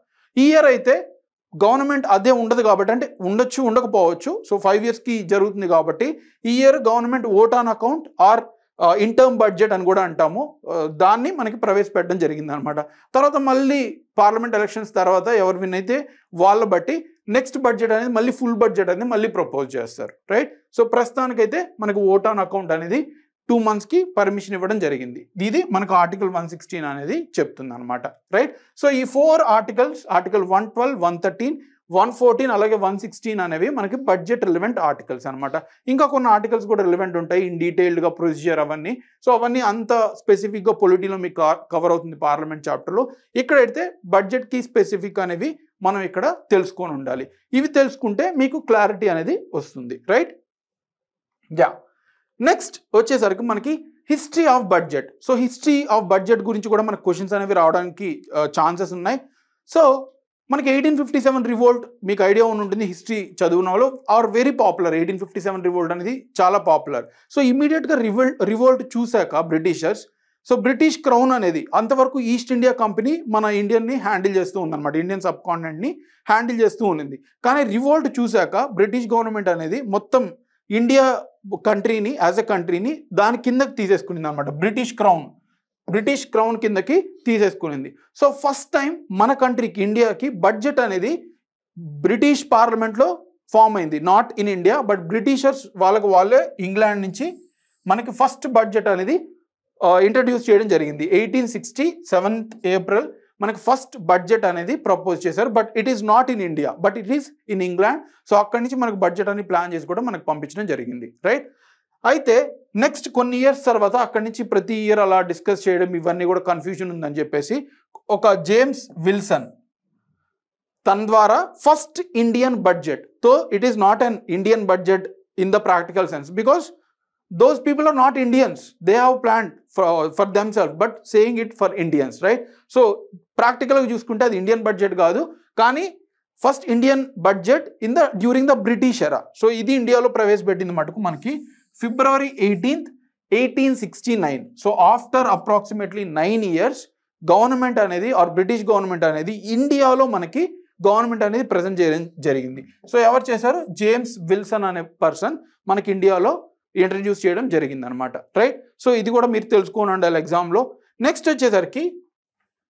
ఈ year అయితే government అదే ఉండదు కాబట్టి, అంటే ఉండొచ్చు ఉండకపోవచ్చు, సో 5 yearsకి జరుగుతుంది కాబట్టి ఈ year government vote on account or interim budget అని కూడా అంటాము, దాన్ని మనకి ప్రవేశపెట్టడం జరిగింది అనమాట. తర్వాత మళ్ళీ పార్లమెంట్ ఎలక్షన్స్ తర్వాత ఎవరు విన్ అయితే వాళ్ళ బట్టి నెక్స్ట్ బడ్జెట్ అనేది మళ్ళీ ఫుల్ బడ్జెట్ అనేది మళ్ళీ ప్రపోజ్ చేస్తారు, రైట్. సో ప్రస్తుతానికైతే మనకు ఓట్ ఆన్ అకౌంట్ అనేది 2 monthsకి పర్మిషన్ ఇవ్వడం జరిగింది. ఇది మనకు ఆర్టికల్ 116 అనేది చెప్తుంది అనమాట, రైట్. సో ఈ 4 ఆర్టికల్స్, ఆర్టికల్ 112, 113, 114 అలాగే 116 అనేవి మనకి బడ్జెట్ రిలవెంట్ ఆర్టికల్స్ అనమాట. ఇంకా కొన్ని ఆర్టికల్స్ కూడా రిలవెంట్ ఉంటాయి, ఇన్ డీటెయిల్డ్గా ప్రొసీజర్ అవన్నీ. సో అవన్నీ అంత స్పెసిఫిక్గా పొలిటీలో మీకు కవర్ అవుతుంది పార్లమెంట్ చాప్టర్లో. ఇక్కడైతే బడ్జెట్కి స్పెసిఫిక్ అనేవి మనం ఇక్కడ తెలుసుకొని ఉండాలి. ఇవి తెలుసుకుంటే మీకు క్లారిటీ అనేది వస్తుంది, రైట్. యా, నెక్స్ట్ వచ్చేసరికి మనకి history of budget. So history of budget గురించి కూడా మనకు క్వశ్చన్స్ అనేవి రావడానికి ఛాన్సెస్ ఉన్నాయి. సో మనకి 1857 రివోల్ట్ మీకు ఐడియా ఉంటుంది, హిస్టరీ చదివిన వాళ్ళు ఆర్ వెరీ పాపులర్. 1857 రివోల్ట్ అనేది చాలా పాపులర్. సో ఇమీడియట్గా రివోల్ట్ చూశాక బ్రిటిషర్స్, సో బ్రిటిష్ క్రౌన్ అనేది అంతవరకు ఈస్ట్ ఇండియా కంపెనీ మన ఇండియన్ని హ్యాండిల్ చేస్తూ ఉందన్నమాట, ఇండియన్ సబ్ కాంటినెంట్ని హ్యాండిల్ చేస్తూ ఉండింది. కానీ రివోల్ట్ చూశాక బ్రిటిష్ గవర్నమెంట్ అనేది మొత్తం ఇండియా కంట్రీని యాజ్ ఎ కంట్రీని దాని కిందకి తీసేసుకునింది అనమాట. బ్రిటిష్ క్రౌన్ కిందకి తీసేసుకునింది. సో ఫస్ట్ టైం మన కంట్రీకి ఇండియాకి బడ్జెట్ అనేది బ్రిటిష్ పార్లమెంట్లో ఫామ్ అయింది, not in India but Britishers వాళ్ళే ఇంగ్లాండ్ నుంచి మనకి ఫస్ట్ బడ్జెట్ అనేది ఇంట్రడ్యూస్ చేయడం జరిగింది. 1860 7th April మనకి ఫస్ట్ బడ్జెట్ అనేది ప్రపోజ్ చేశారు. But it is not in India but it is in England. So అక్కడి నుంచి మనకు బడ్జెట్ అని ప్లాన్ చేసి కూడా మనకు పంపించడం జరిగింది, రైట్. అయితే నెక్స్ట్ కొన్ని ఇయర్స్ తర్వాత అక్కడి నుంచి ప్రతి ఇయర్ అలా డిస్కస్ చేయడం ఇవన్నీ కూడా కన్ఫ్యూజన్ ఉందని చెప్పేసి ఒక జేమ్స్ విల్సన్ తన ద్వారా ఫస్ట్ ఇండియన్ బడ్జెట్, తో it is not an Indian budget in the practical sense because those people are not Indians, they have planned for themselves but saying it for Indians, right. So practical ga chusukunte adi Indian budget kaadu kaani first Indian budget in the during the British era. So idi India lo praveshpettindi matuku manaki February 18th 1869. So after approximately 9 years government anedi or British government anedi India lo manaki government అనేది present చేయడం జరిగింది. So ఎవరు చేశారు, James Wilson అనే person మనకి ఇండియాలో introduce చేయడం జరిగింది అనమాట, రైట్. సో ఇది కూడా మీరు తెలుసుకొని ఉండాలి ఎగ్జామ్లో. నెక్స్ట్ వచ్చేసరికి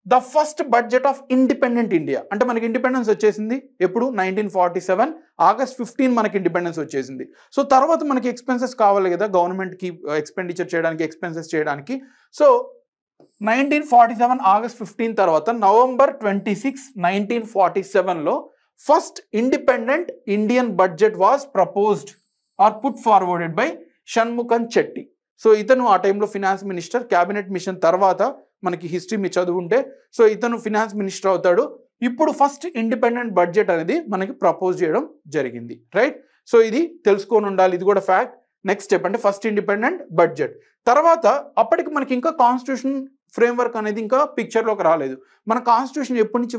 the first budget of independent India. అంటే మనకి ఇండిపెండెన్స్ వచ్చేసింది ఎప్పుడు, 1947 August 15 మనకి ఇండిపెండెన్స్ వచ్చేసింది. సో తర్వాత మనకి ఎక్స్పెన్సెస్ కావాలి కదా గవర్నమెంట్కి ఎక్స్పెండిచర్ చేయడానికి, ఎక్స్పెన్సెస్ చేయడానికి. సో 1947 August 15 తర్వాత November 26 1947లో first independent Indian budget was proposed or put forwarded by Shanmukham Chetty. So ఇతను ఆ టైంలో ఫినాన్స్ మినిస్టర్. క్యాబినెట్ మిషన్ తర్వాత మనకి హిస్టరీ మీరు చదువుంటే సో ఇతను ఫినాన్స్ మినిస్టర్ అవుతాడు. ఇప్పుడు ఫస్ట్ ఇండిపెండెంట్ బడ్జెట్ అనేది మనకి ప్రపోజ్ చేయడం జరిగింది, రైట్. సో ఇది తెలుసుకొని ఉండాలి, ఇది కూడా ఫ్యాక్ట్. నెక్స్ట్ స్టెప్ అంటే ఫస్ట్ ఇండిపెండెంట్ బడ్జెట్. తర్వాత అప్పటికి మనకి ఇంకా కాన్స్టిట్యూషన్ ఫ్రేమ్వర్క్ అనేది ఇంకా పిక్చర్లోకి రాలేదు. మన కాన్స్టిట్యూషన్ ఎప్పటి నుంచి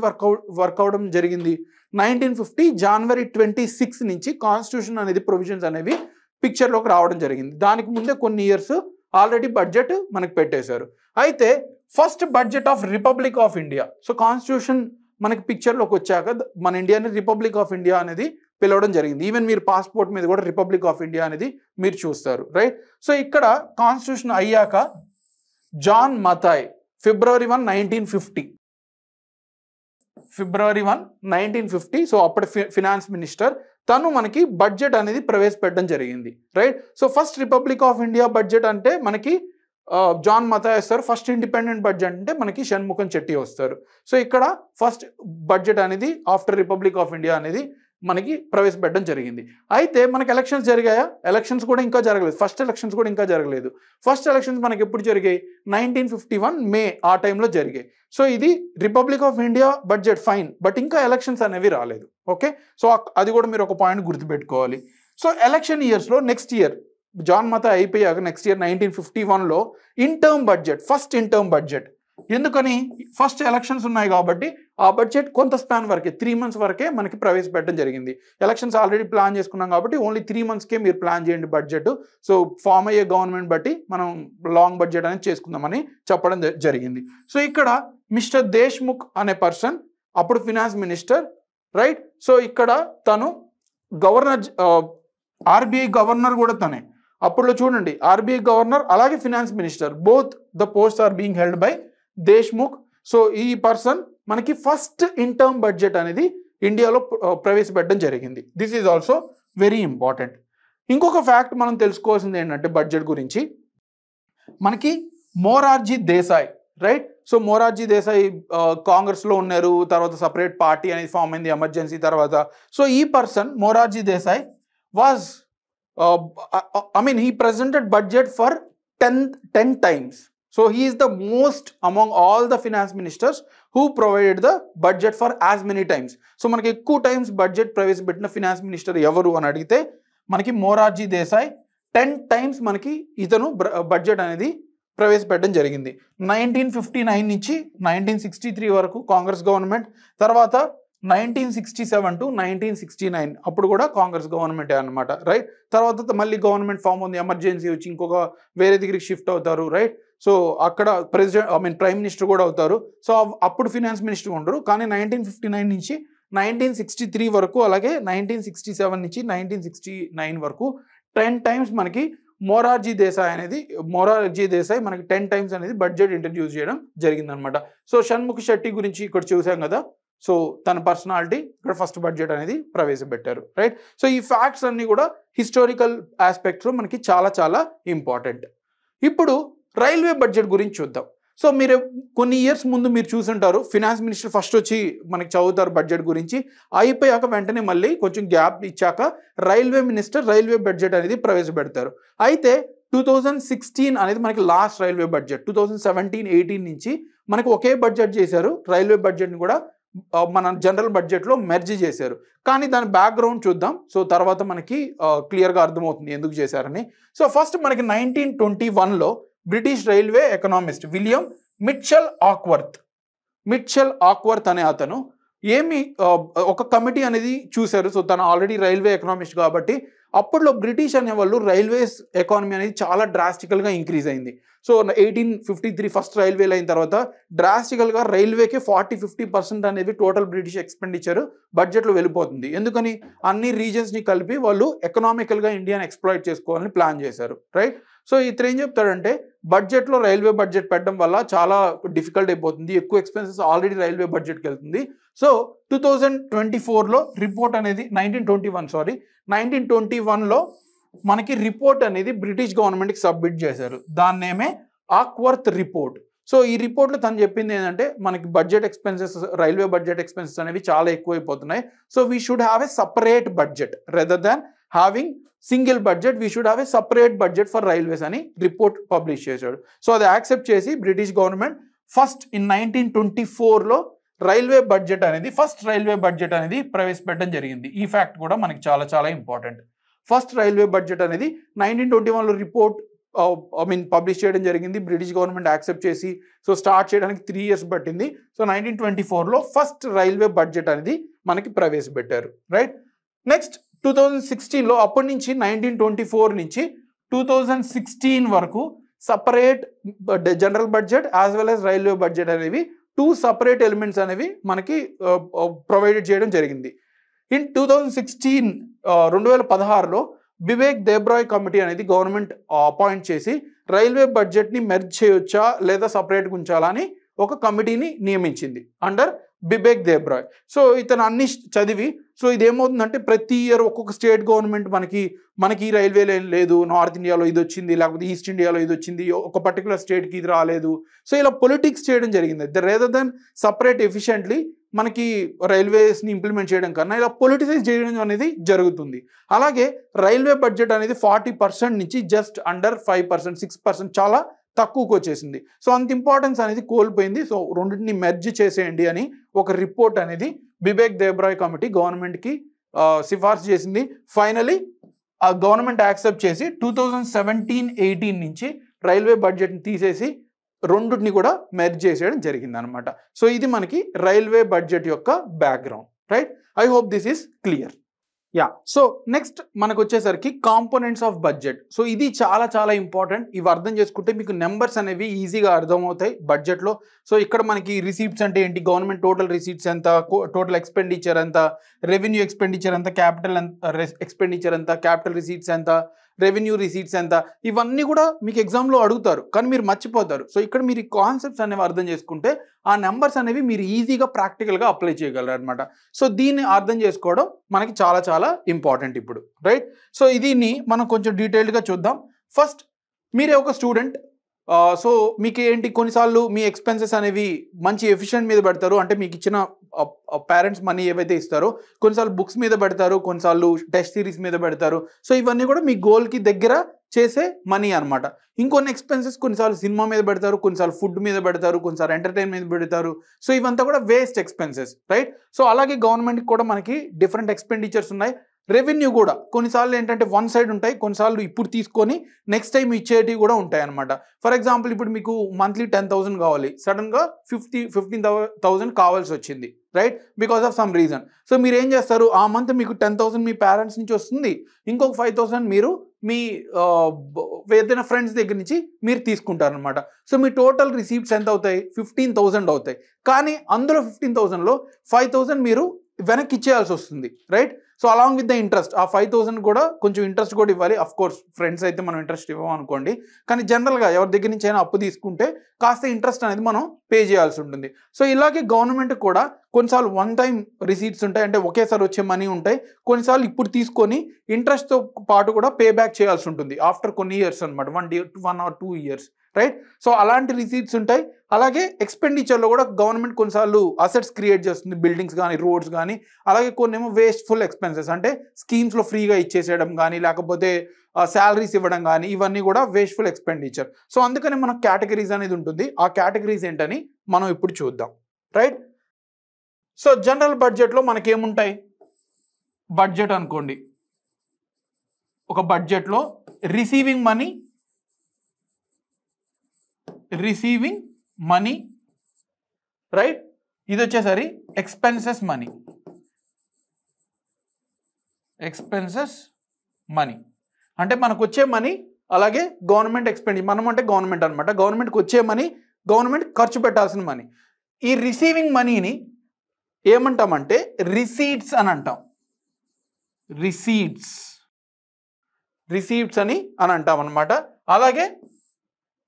వర్క్ అవడం జరిగింది, 1950 January 26 నుంచి కాన్స్టిట్యూషన్ అనేది ప్రొవిజన్స్ అనేవి పిక్చర్లోకి రావడం జరిగింది. దానికి ముందే కొన్ని ఇయర్స్ ఆల్రెడీ బడ్జెట్ మనకి పెట్టేశారు. అయితే first budget of republic of India, so constitution మనకి పిక్చర్లోకి వచ్చాక మన ఇండియాని రిపబ్లిక్ ఆఫ్ ఇండియా అనేది పిలవడం జరిగింది. ఈవెన్ మీరు పాస్పోర్ట్ మీద కూడా రిపబ్లిక్ ఆఫ్ ఇండియా అనేది మీరు చూస్తారు, రైట్? సో ఇక్కడ కాన్స్టిట్యూషన్ అయ్యాక John Mathai February 1, 1950, February 1, 1950, so అప్పటి ఫినాన్స్ మినిస్టర్ తను మనకి బడ్జెట్ అనేది ప్రవేశపెట్టడం జరిగింది, right? So first republic of India budget అంటే మనకి జాన్ మథాయ్ వస్తారు. ఫస్ట్ ఇండిపెండెంట్ బడ్జెట్ అంటే మనకి షణ్ముఖం చెట్టి వస్తారు. సో ఇక్కడ ఫస్ట్ బడ్జెట్ అనేది ఆఫ్టర్ రిపబ్లిక్ ఆఫ్ ఇండియా అనేది మనకి ప్రవేశపెట్టడం జరిగింది. అయితే మనకి ఎలక్షన్స్ జరిగాయా? ఎలక్షన్స్ కూడా ఇంకా జరగలేదు. ఫస్ట్ ఎలక్షన్స్ కూడా ఇంకా జరగలేదు. ఫస్ట్ ఎలక్షన్స్ మనకి ఎప్పుడు జరిగాయి? 1951 మే ఆ టైంలో జరిగాయి. సో ఇది republic of India budget fine, but ఇంకా ఎలక్షన్స్ అనేవి రాలేదు. ఓకే, సో అది కూడా మీరు ఒక పాయింట్ గుర్తుపెట్టుకోవాలి. సో ఎలక్షన్ ఇయర్స్లో నెక్స్ట్ ఇయర్ జాన్ మథాయ్ అయిపోయాక నెక్స్ట్ ఇయర్ 1951లో interim budget, first interim budget. ఎందుకని? ఫస్ట్ ఎలక్షన్స్ ఉన్నాయి కాబట్టి ఆ బడ్జెట్ కొంత స్పాన్ వరకే, 3 months వరకే మనకి ప్రవేశపెట్టడం జరిగింది. ఎలక్షన్స్ ఆల్రెడీ ప్లాన్ చేసుకున్నాం కాబట్టి ఓన్లీ 3 monthsకే మీరు ప్లాన్ చేయండి బడ్జెట్. సో ఫామ్ అయ్యే గవర్నమెంట్ బట్టి మనం లాంగ్ బడ్జెట్ అనేది చేసుకుందామని చెప్పడం జరిగింది. సో ఇక్కడ మిస్టర్ దేశ్ముఖ్ అనే పర్సన్ అప్పుడు ఫినాన్స్ మినిస్టర్, రైట్? సో ఇక్కడ తను గవర్నర్, ఆర్బీఐ గవర్నర్ కూడా తనే. అప్పుడులో చూడండి, ఆర్బీఐ గవర్నర్ అలాగే finance minister, both the post are being held by Deshmukh. So ఈ పర్సన్ మనకి ఫస్ట్ ఇన్ టర్మ్ బడ్జెట్ అనేది ఇండియాలో ప్రవేశపెట్టడం జరిగింది. This is also very important. ఇంకొక ఫ్యాక్ట్ మనం తెలుసుకోవాల్సింది ఏంటంటే బడ్జెట్ గురించి, మనకి మొరార్జీ దేశాయ్, రైట్? సో మొరార్జీ దేశాయ్ కాంగ్రెస్లో ఉన్నారు, తర్వాత సపరేట్ పార్టీ అనేది ఫామ్ అయింది ఎమర్జెన్సీ తర్వాత. సో ఈ person Morarji Desai was he presented budget for 10 times. So he is the most among all the finance ministers who provided the budget for as many times. So మనకి ఎక్కువ times budget ప్రవేశపెట్టిన finance minister ఎవరు అని అడిగితే మనకి Morarji Desai 10 times మనకి ఇతను budget అనేది ప్రవేశపెట్టడం జరిగింది. 1959 నుంచి 1963 వరకు కాంగ్రెస్ గవర్నమెంట్, తర్వాత 1967 to 1969 అప్పుడు కూడా కాంగ్రెస్ గవర్నమెంటే అనమాట, రైట్? తర్వాత మళ్ళీ గవర్నమెంట్ ఫామ్ ఉంది, ఎమర్జెన్సీ వచ్చి ఇంకొక వేరే దగ్గరికి షిఫ్ట్ అవుతారు, రైట్? సో అక్కడ ప్రైమ్ మినిస్టర్ కూడా అవుతారు. సో అప్పుడు ఫినాన్స్ మినిస్టర్ ఉండరు. కానీ 1959 నుంచి 1963 వరకు, అలాగే 1967 నుంచి 1969 వరకు 10 times మనకి మొరార్జీ దేశాయ్ మనకి 10 times అనేది బడ్జెట్ ఇంట్రడ్యూస్ చేయడం జరిగిందనమాట. సో షణ్ముఖ్ శెట్టి గురించి ఇక్కడ చూసాం కదా. సో తన పర్సనాలిటీ ఇక్కడ ఫస్ట్ బడ్జెట్ అనేది ప్రవేశపెట్టారు, రైట్? సో ఈ ఫ్యాక్ట్స్ అన్నీ కూడా హిస్టారికల్ ఆస్పెక్ట్స్లో మనకి చాలా చాలా ఇంపార్టెంట్. ఇప్పుడు రైల్వే బడ్జెట్ గురించి చూద్దాం. సో మీరు కొన్ని ఇయర్స్ ముందు మీరు చూసుంటారు, ఫినాన్స్ మినిస్టర్ ఫస్ట్ వచ్చి మనకి చదువుతారు బడ్జెట్ గురించి, అయిపోయాక వెంటనే మళ్ళీ కొంచెం గ్యాప్ ఇచ్చాక రైల్వే మినిస్టర్ రైల్వే బడ్జెట్ అనేది ప్రవేశపెడతారు. అయితే 2016 అనేది మనకి లాస్ట్ రైల్వే బడ్జెట్. 2017-18 నుంచి మనకి ఒకే బడ్జెట్ చేశారు, రైల్వే బడ్జెట్ని కూడా మన జనరల్ బడ్జెట్లో మెర్జ్ చేశారు. కానీ దాని బ్యాక్గ్రౌండ్ చూద్దాం. సో తర్వాత మనకి క్లియర్గా అర్థమవుతుంది ఎందుకు చేశారని. సో ఫస్ట్ మనకి 1921లో British railway economist William Mitchell Acworth అనే అతను ఒక కమిటీ అనేది చూశారు. సో తను ఆల్రెడీ రైల్వే ఎకనామిస్ట్ కాబట్టి అప్పట్లో బ్రిటిష్ అనేవాళ్ళు రైల్వేస్ ఎకానమీ అనేది చాలా డ్రాస్టికల్గా ఇంక్రీజ్ అయింది. సో 1853 ఫస్ట్ రైల్వేలు అయిన తర్వాత డ్రాస్టికల్గా రైల్వేకి 40-50% అనేది టోటల్ బ్రిటిష్ ఎక్స్పెండిచర్ బడ్జెట్లో వెళ్ళిపోతుంది. ఎందుకని? అన్ని రీజన్స్ని కలిపి వాళ్ళు ఎకనామికల్గా ఇండియాని ఎక్స్ప్లాయిట్ చేసుకోవాలని ప్లాన్ చేశారు, రైట్? సో ఇతను ఏం చెప్తాడంటే బడ్జెట్లో రైల్వే బడ్జెట్ పెట్టడం వల్ల చాలా డిఫికల్ట్ అయిపోతుంది, ఎక్కువ ఎక్స్పెన్సెస్ ఆల్రెడీ రైల్వే బడ్జెట్కి వెళ్తుంది. సో 2024లో రిపోర్ట్ అనేది 1921లో మనకి రిపోర్ట్ అనేది బ్రిటిష్ గవర్నమెంట్కి సబ్మిట్ చేశారు. దాన్నేమే ఆక్వర్త్ రిపోర్ట్. సో ఈ రిపోర్ట్లో తను చెప్పింది ఏంటంటే మనకి రైల్వే బడ్జెట్ ఎక్స్పెన్సెస్ అనేవి చాలా ఎక్కువైపోతున్నాయి. So we should have a separate budget rather than having single budget, we should have a separate budget for railways అని రిపోర్ట్ పబ్లిష్ చేశాడు. సో అది యాక్సెప్ట్ చేసి బ్రిటిష్ గవర్నమెంట్ ఫస్ట్ ఇన్ 1924లో ఫస్ట్ రైల్వే బడ్జెట్ అనేది ప్రవేశపెట్టడం జరిగింది. ఈ ఫ్యాక్ట్ కూడా మనకి చాలా చాలా ఇంపార్టెంట్. ఫస్ట్ రైల్వే బడ్జెట్ అనేది 1921లో రిపోర్ట్ పబ్లిష్ చేయడం జరిగింది. బ్రిటిష్ గవర్నమెంట్ యాక్సెప్ట్ చేసి సో స్టార్ట్ చేయడానికి 3 years పట్టింది. సో 1924లో ఫస్ట్ రైల్వే బడ్జెట్ అనేది మనకి ప్రవేశపెట్టారు, రైట్? నెక్స్ట్ 2016లో అప్పటి నుంచి 1924 నుంచి 2016 వరకు separate general budget as well as railway budget అనేవి 2 సపరేట్ ఎలిమెంట్స్ అనేవి మనకి ప్రొవైడెడ్ చేయడం జరిగింది. ఇన్ 2016లో బిబేక్ దేబ్రాయ్ కమిటీ అనేది గవర్నమెంట్ అపాయింట్ చేసి రైల్వే బడ్జెట్ని మెర్జ్ చేయొచ్చా లేదా సపరేట్గా ఉంచాలా అని ఒక కమిటీని నియమించింది అండర్ బిబేక్ దేబ్రాయ్. సో ఇతను అన్ని చదివి సో ఇదేమవుతుందంటే ప్రతి ఇయర్ ఒక్కొక్క స్టేట్ గవర్నమెంట్ మనకి రైల్వే లైన్ లేదు, నార్త్ ఇండియాలో ఇది వచ్చింది, లేకపోతే ఈస్ట్ ఇండియాలో ఇది వచ్చింది, ఒక పర్టికులర్ స్టేట్కి ఇది రాలేదు. సో ఇలా పొలిటిక్స్ చేయడం జరిగింది. రేదర్ దెన్ సపరేట్ ఎఫిషియెంట్లీ మనకి రైల్వేస్ని ఇంప్లిమెంట్ చేయడం కన్నా ఇలా పొలిటిసైజ్ చేయడం అనేది జరుగుతుంది. అలాగే రైల్వే బడ్జెట్ అనేది 40% నుంచి జస్ట్ అండర్ 5%, 6% చాలా తక్కువకు వచ్చేసింది. సో అంత ఇంపార్టెన్స్ అనేది కోల్పోయింది. సో రెండింటిని మెర్జ్ చేసేయండి అని ఒక రిపోర్ట్ అనేది బిబేక్ దేబ్రాయ్ కమిటీ గవర్నమెంట్కి సిఫార్సు చేసింది. ఫైనలీ ఆ గవర్నమెంట్ యాక్సెప్ట్ చేసి 2017-18 నుంచి రైల్వే బడ్జెట్ని తీసేసి రెండుని కూడా మెర్జ్ చేసేయడం జరిగింది అనమాట. సో ఇది మనకి రైల్వే బడ్జెట్ యొక్క background, right? I hope this is clear. Yeah, so next మనకు వచ్చేసరికి కాంపోనెంట్స్ ఆఫ్ బడ్జెట్. సో ఇది చాలా చాలా ఇంపార్టెంట్. ఇవి అర్థం చేసుకుంటే మీకు నెంబర్స్ అనేవి ఈజీగా అర్థమవుతాయి బడ్జెట్లో. సో ఇక్కడ మనకి రిసీప్ట్స్ అంటే ఏంటి, గవర్నమెంట్ టోటల్ రిసీప్ట్స్ ఎంత, టోటల్ ఎక్స్పెండిచర్ ఎంత, రెవెన్యూ ఎక్స్పెండిచర్ ఎంత, క్యాపిటల్ ఎక్స్పెండిచర్ ఎంత, క్యాపిటల్ రిసీప్ట్స్ ఎంత, రెవెన్యూ రిసీట్స్ ఎంత, ఇవన్నీ కూడా మీకు ఎగ్జామ్లో అడుగుతారు కానీ మీరు మర్చిపోతారు. సో ఇక్కడ మీరు ఈ కాన్సెప్ట్స్ అనేవి అర్థం చేసుకుంటే ఆ నెంబర్స్ అనేవి మీరు ఈజీగా ప్రాక్టికల్గా అప్లై చేయగలరు అనమాట. సో దీన్ని అర్థం చేసుకోవడం మనకి చాలా చాలా ఇంపార్టెంట్ ఇప్పుడు, రైట్? సో దీన్ని మనం కొంచెం డీటెయిల్డ్గా చూద్దాం. ఫస్ట్ మీరే ఒక స్టూడెంట్. సో మీకు ఏంటి, కొన్నిసార్లు మీ ఎక్స్పెన్సెస్ అనేవి మంచి ఎఫిషియెంట్ మీద పెడతారు, అంటే మీకు ఇచ్చిన పేరెంట్స్ మనీ ఏవైతే ఇస్తారో కొన్నిసార్లు బుక్స్ మీద పెడతారు, కొన్నిసార్లు టెస్ట్ సిరీస్ మీద పెడతారు. సో ఇవన్నీ కూడా మీ గోల్కి దగ్గర చేసే మనీ అనమాట. ఇంకొన్ని ఎక్స్పెన్సెస్ కొన్నిసార్లు సినిమా మీద పెడతారు, కొన్నిసార్లు ఫుడ్ మీద పెడతారు, కొన్నిసార్లు ఎంటర్టైన్మెంట్ పెడతారు. సో ఇవంతా కూడా వేస్ట్ ఎక్స్పెన్సెస్, రైట్? సో అలాగే గవర్నమెంట్కి కూడా మనకి డిఫరెంట్ ఎక్స్పెండిచర్స్ ఉన్నాయి. రెవెన్యూ కూడా కొన్నిసార్లు ఏంటంటే వన్ సైడ్ ఉంటాయి, కొన్నిసార్లు ఇప్పుడు తీసుకొని నెక్స్ట్ టైం ఇచ్చేటివి కూడా ఉంటాయి అనమాట. ఫర్ ఎగ్జాంపుల్ ఇప్పుడు మీకు మంత్లీ 10,000 కావాలి, సడన్గా 15,000 కావాల్సి వచ్చింది, right? Because of some reason. So మీరు ఏం చేస్తారు, ఆ మంత్ మీకు 10,000 మీ పేరెంట్స్ నుంచి వస్తుంది, ఇంకొక 5,000 మీరు మీ ఏదైనా ఫ్రెండ్స్ దగ్గర నుంచి మీరు తీసుకుంటారనమాట. సో మీ టోటల్ రిసీప్ట్స్ ఎంత అవుతాయి, 15,000 అవుతాయి. కానీ అందులో 15,000లో 5,000 మీరు వెనక్కి ఇచ్చేయాల్సి వస్తుంది, right? So along with the interest, ఆ 5,000 కూడా కొంచెం ఇంట్రెస్ట్ కూడా ఇవ్వాలి. అఫ్ కోర్స్ ఫ్రెండ్స్ అయితే మనం ఇంట్రెస్ట్ ఇవ్వం అనుకోండి, కానీ జనరల్గా ఎవరి దగ్గర నుంచి అయినా అప్పు తీసుకుంటే కాస్త ఇంట్రెస్ట్ అనేది మనం పే చేయాల్సి ఉంటుంది. సో ఇలాగే గవర్నమెంట్ కూడా కొన్నిసార్లు వన్ టైం రిసీట్స్ ఉంటాయి, అంటే ఒకేసారి వచ్చే మనీ ఉంటాయి. కొన్నిసార్లు ఇప్పుడు తీసుకొని ఇంట్రెస్ట్తో పాటు కూడా పే బ్యాక్ చేయాల్సి ఉంటుంది ఆఫ్టర్ కొన్ని ఇయర్స్ అనమాట, 1 or 2 years, రైట్? సో అలాంటి రిసీట్స్ ఉంటాయి. అలాగే ఎక్స్పెండిచర్లో కూడా గవర్నమెంట్ కొన్నిసార్లు అసెట్స్ క్రియేట్ చేస్తుంది, బిల్డింగ్స్ కానీ రోడ్స్ కానీ. అలాగే కొన్ని ఏమో వేస్ట్ఫుల్ ఎక్స్పెన్సెస్, అంటే స్కీమ్స్లో ఫ్రీగా ఇచ్చేసేయడం కానీ లేకపోతే శాలరీస్ ఇవ్వడం కానీ, ఇవన్నీ కూడా వేస్ట్ఫుల్ ఎక్స్పెండిచర్. సో అందుకని మనకు కేటగిరీస్ అనేది ఉంటుంది. ఆ కేటగిరీస్ ఏంటని మనం ఇప్పుడు చూద్దాం, రైట్? సో జనరల్ బడ్జెట్లో మనకేముంటాయి, బడ్జెట్ అనుకోండి, ఒక బడ్జెట్లో రిసీవింగ్ మనీ, రైట్? ఇది వచ్చేసరి ఎక్స్పెన్సెస్ మనీ అంటే మనకు వచ్చే మనీ, అలాగే గవర్నమెంట్ ఎక్స్పెండిచర్, మనం అంటే గవర్నమెంట్ అనమాట, గవర్నమెంట్కి వచ్చే మనీ, గవర్నమెంట్ ఖర్చు పెట్టాల్సిన మనీ. ఈ రిసీవింగ్ మనీని ఏమంటామంటే రిసీట్స్ అని అంటాం, రిసీట్స్ అని అంటాం అనమాట. అలాగే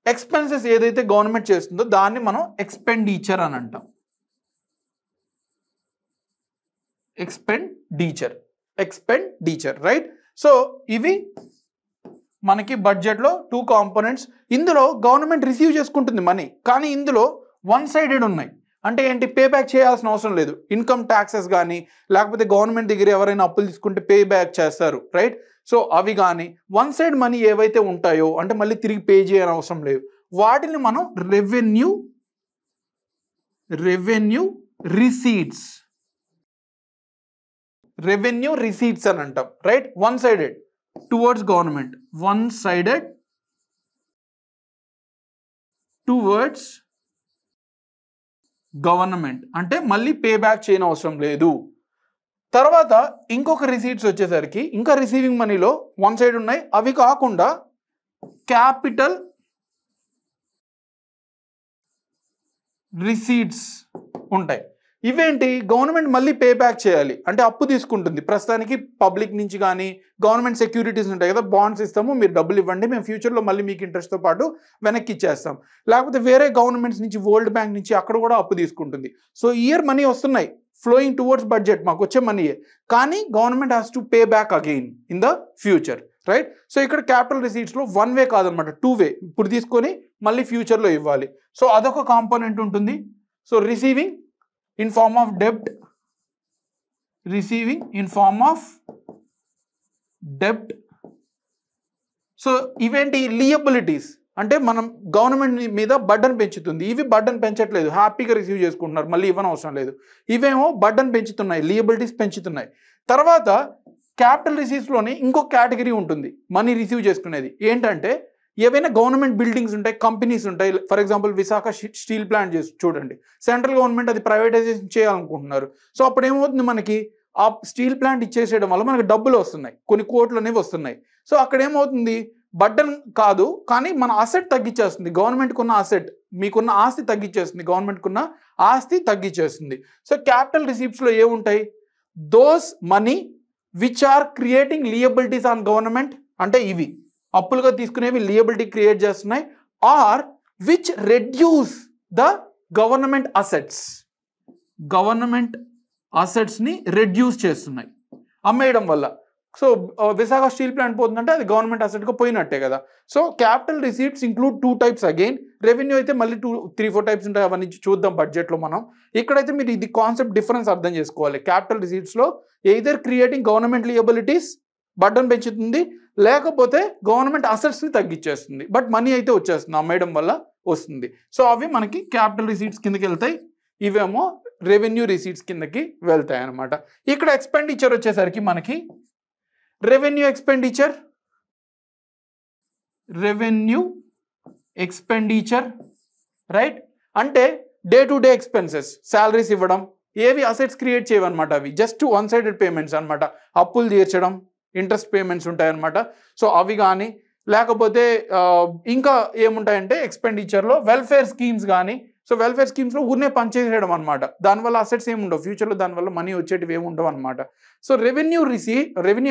ఎక్స్పెన్సెస్ ఏదైతే గవర్నమెంట్ చేస్తుందో దాన్ని మనం ఎక్స్పెండిచర్ అని అంటాం, ఎక్స్పెండిచర్, రైట్? సో ఇవి మనకి బడ్జెట్లో 2 కాంపోనెంట్స్. ఇందులో గవర్నమెంట్ రిసీవ్ చేసుకుంటుంది మనీ, కానీ ఇందులో వన్ సైడెడ్ ఉన్నాయి. అంటే ఏంటి, పే బ్యాక్ చేయాల్సిన అవసరం లేదు. ఇన్కమ్ ట్యాక్సెస్ కానీ లేకపోతే గవర్నమెంట్ దగ్గర ఎవరైనా అప్పులు తీసుకుంటే పే బ్యాక్ చేస్తారు, రైట్? సో అవి కానీ వన్ సైడ్ మనీ ఏవైతే ఉంటాయో, అంటే మళ్ళీ తిరిగి పే చేయని అవసరం లేదు, వాటిని మనం రెవెన్యూ రిసీట్స్ అని అంటాం, right? One sided towards government, అంటే మళ్ళీ పే బ్యాక్ చేయని అవసరం లేదు. తర్వాత ఇంకొక రిసీట్స్ వచ్చేసరికి ఇంకా రిసీవింగ్ మనీలో వన్ సైడ్ ఉన్నాయి. అవి కాకుండా క్యాపిటల్ రిసీట్స్ ఉంటాయి. ఇవేంటి, గవర్నమెంట్ మళ్ళీ పే బ్యాక్ చేయాలి అంటే అప్పు తీసుకుంటుంది. ప్రస్తుతానికి పబ్లిక్ నుంచి కానీ గవర్నమెంట్ సెక్యూరిటీస్ ఉంటాయి కదా, బాండ్స్ ఇస్తాము, మీరు డబ్బులు ఇవ్వండి, మేము ఫ్యూచర్లో మళ్ళీ మీకు ఇంట్రెస్ట్తో పాటు వెనక్కి ఇచ్చేస్తాం. లేకపోతే వేరే గవర్నమెంట్స్ నుంచి, వరల్డ్ బ్యాంక్ నుంచి అక్కడ కూడా అప్పు తీసుకుంటుంది. సో ఇయర్ మనీ వస్తున్నాయి, ఫ్లోయింగ్ టువర్డ్స్ బడ్జెట్, మాకు వచ్చే మనీయే, కానీ government has to pay back again in the future, right? So ఇక్కడ క్యాపిటల్ రిసీట్స్లో వన్ వే కాదనమాట, టూ వే. ఇప్పుడు తీసుకొని మళ్ళీ ఫ్యూచర్లో ఇవ్వాలి. సో అదొక కాంపోనెంట్ ఉంటుంది. So receiving in form of debt, receiving in form of debt. So ఇవేంటి, లియబిలిటీస్ అంటే మనం గవర్నమెంట్ మీద బర్డన్ పెంచుతుంది. ఇవి బర్డన్ పెంచట్లేదు, హ్యాపీగా రిసీవ్ చేసుకుంటున్నారు, మళ్ళీ ఇవ్వని అవసరం లేదు. ఇవేమో బర్డన్ పెంచుతున్నాయి, లియబిలిటీస్ పెంచుతున్నాయి. తర్వాత క్యాపిటల్ రిసీట్స్లోని ఇంకో కేటగిరీ ఉంటుంది మనీ రిసీవ్ చేసుకునేది. ఏంటంటే ఏవైనా గవర్నమెంట్ బిల్డింగ్స్ ఉంటాయి, కంపెనీస్ ఉంటాయి. For example Visakha steel plant చూడండి, సెంట్రల్ గవర్నమెంట్ అది ప్రైవేటైజేషన్ చేయాలనుకుంటున్నారు. సో అప్పుడు ఏమవుతుంది, మనకి ఆ స్టీల్ ప్లాంట్ ఇచ్చేసేయడం వల్ల మనకి డబ్బులు వస్తున్నాయి, కొన్ని కోట్లు అనేవి వస్తున్నాయి. సో అక్కడ ఏమవుతుంది, బర్డన్ కాదు కానీ మన అసెట్ తగ్గించేస్తుంది. గవర్నమెంట్కి ఉన్న అసెట్, మీకున్న ఆస్తి తగ్గించేస్తుంది, గవర్నమెంట్కున్న ఆస్తి తగ్గించేస్తుంది. సో క్యాపిటల్ రిసీప్ట్స్లో ఏముంటాయి, those money which are creating liabilities on government, అంటే ఇవి అప్పులుగా తీసుకునేవి లియబిలిటీ క్రియేట్ చేస్తున్నాయి. Or which reduce the government assets, government అసెట్స్ని రెడ్యూస్ చేస్తున్నాయి అమ్మేయడం వల్ల. సో విశాఖ స్టీల్ ప్లాంట్ పోతుందంటే అది గవర్నమెంట్ అసెట్గా పోయినట్టే కదా. So capital receipts include two types again. Revenue అయితే మళ్ళీ 3-4 టైప్స్ ఉంటాయి, అవన్నీ చూద్దాం బడ్జెట్లో మనం. ఇక్కడైతే మీరు ఇది కాన్సెప్ట్ డిఫరెన్స్ అర్థం చేసుకోవాలి. క్యాపిటల్ రిసీట్స్లో either creating government liabilities, burden పెంచుతుంది, లేకపోతే గవర్నమెంట్ అసెట్స్ని తగ్గించేస్తుంది, బట్ మనీ అయితే వచ్చేస్తుంది, అమ్మేయడం వల్ల వస్తుంది. సో అవి మనకి క్యాపిటల్ రిసీట్స్ కిందకి వెళ్తాయి, ఇవేమో రెవెన్యూ రిసీట్స్ కిందకి వెళ్తాయి అనమాట. ఇక్కడ ఎక్స్పెండిచర్ వచ్చేసరికి మనకి రెవెన్యూ ఎక్స్పెండిచర్, రైట్? అంటే day to day expenses, salaries ఇవ్వడం, ఏవి అసెట్స్ క్రియేట్ చేయవన్నమాట. అవి జస్ట్ వన్ సైడెడ్ పేమెంట్స్ అనమాట. అప్పులు తీర్చడం, ఇంట్రెస్ట్ పేమెంట్స్ ఉంటాయన్నమాట. సో అవి కానీ, లేకపోతే ఇంకా ఏముంటాయంటే ఎక్స్పెండిచర్లో వెల్ఫేర్ స్కీమ్స్ కానీ. సో వెల్ఫేర్ స్కీమ్స్లో ఊరినే పనిచేసేయడం అనమాట, దానివల్ల అసెట్స్ ఏమి ఉండవు, ఫ్యూచర్లో దానివల్ల మనీ వచ్చేటివి ఏమి ఉండవు అనమాట. So revenue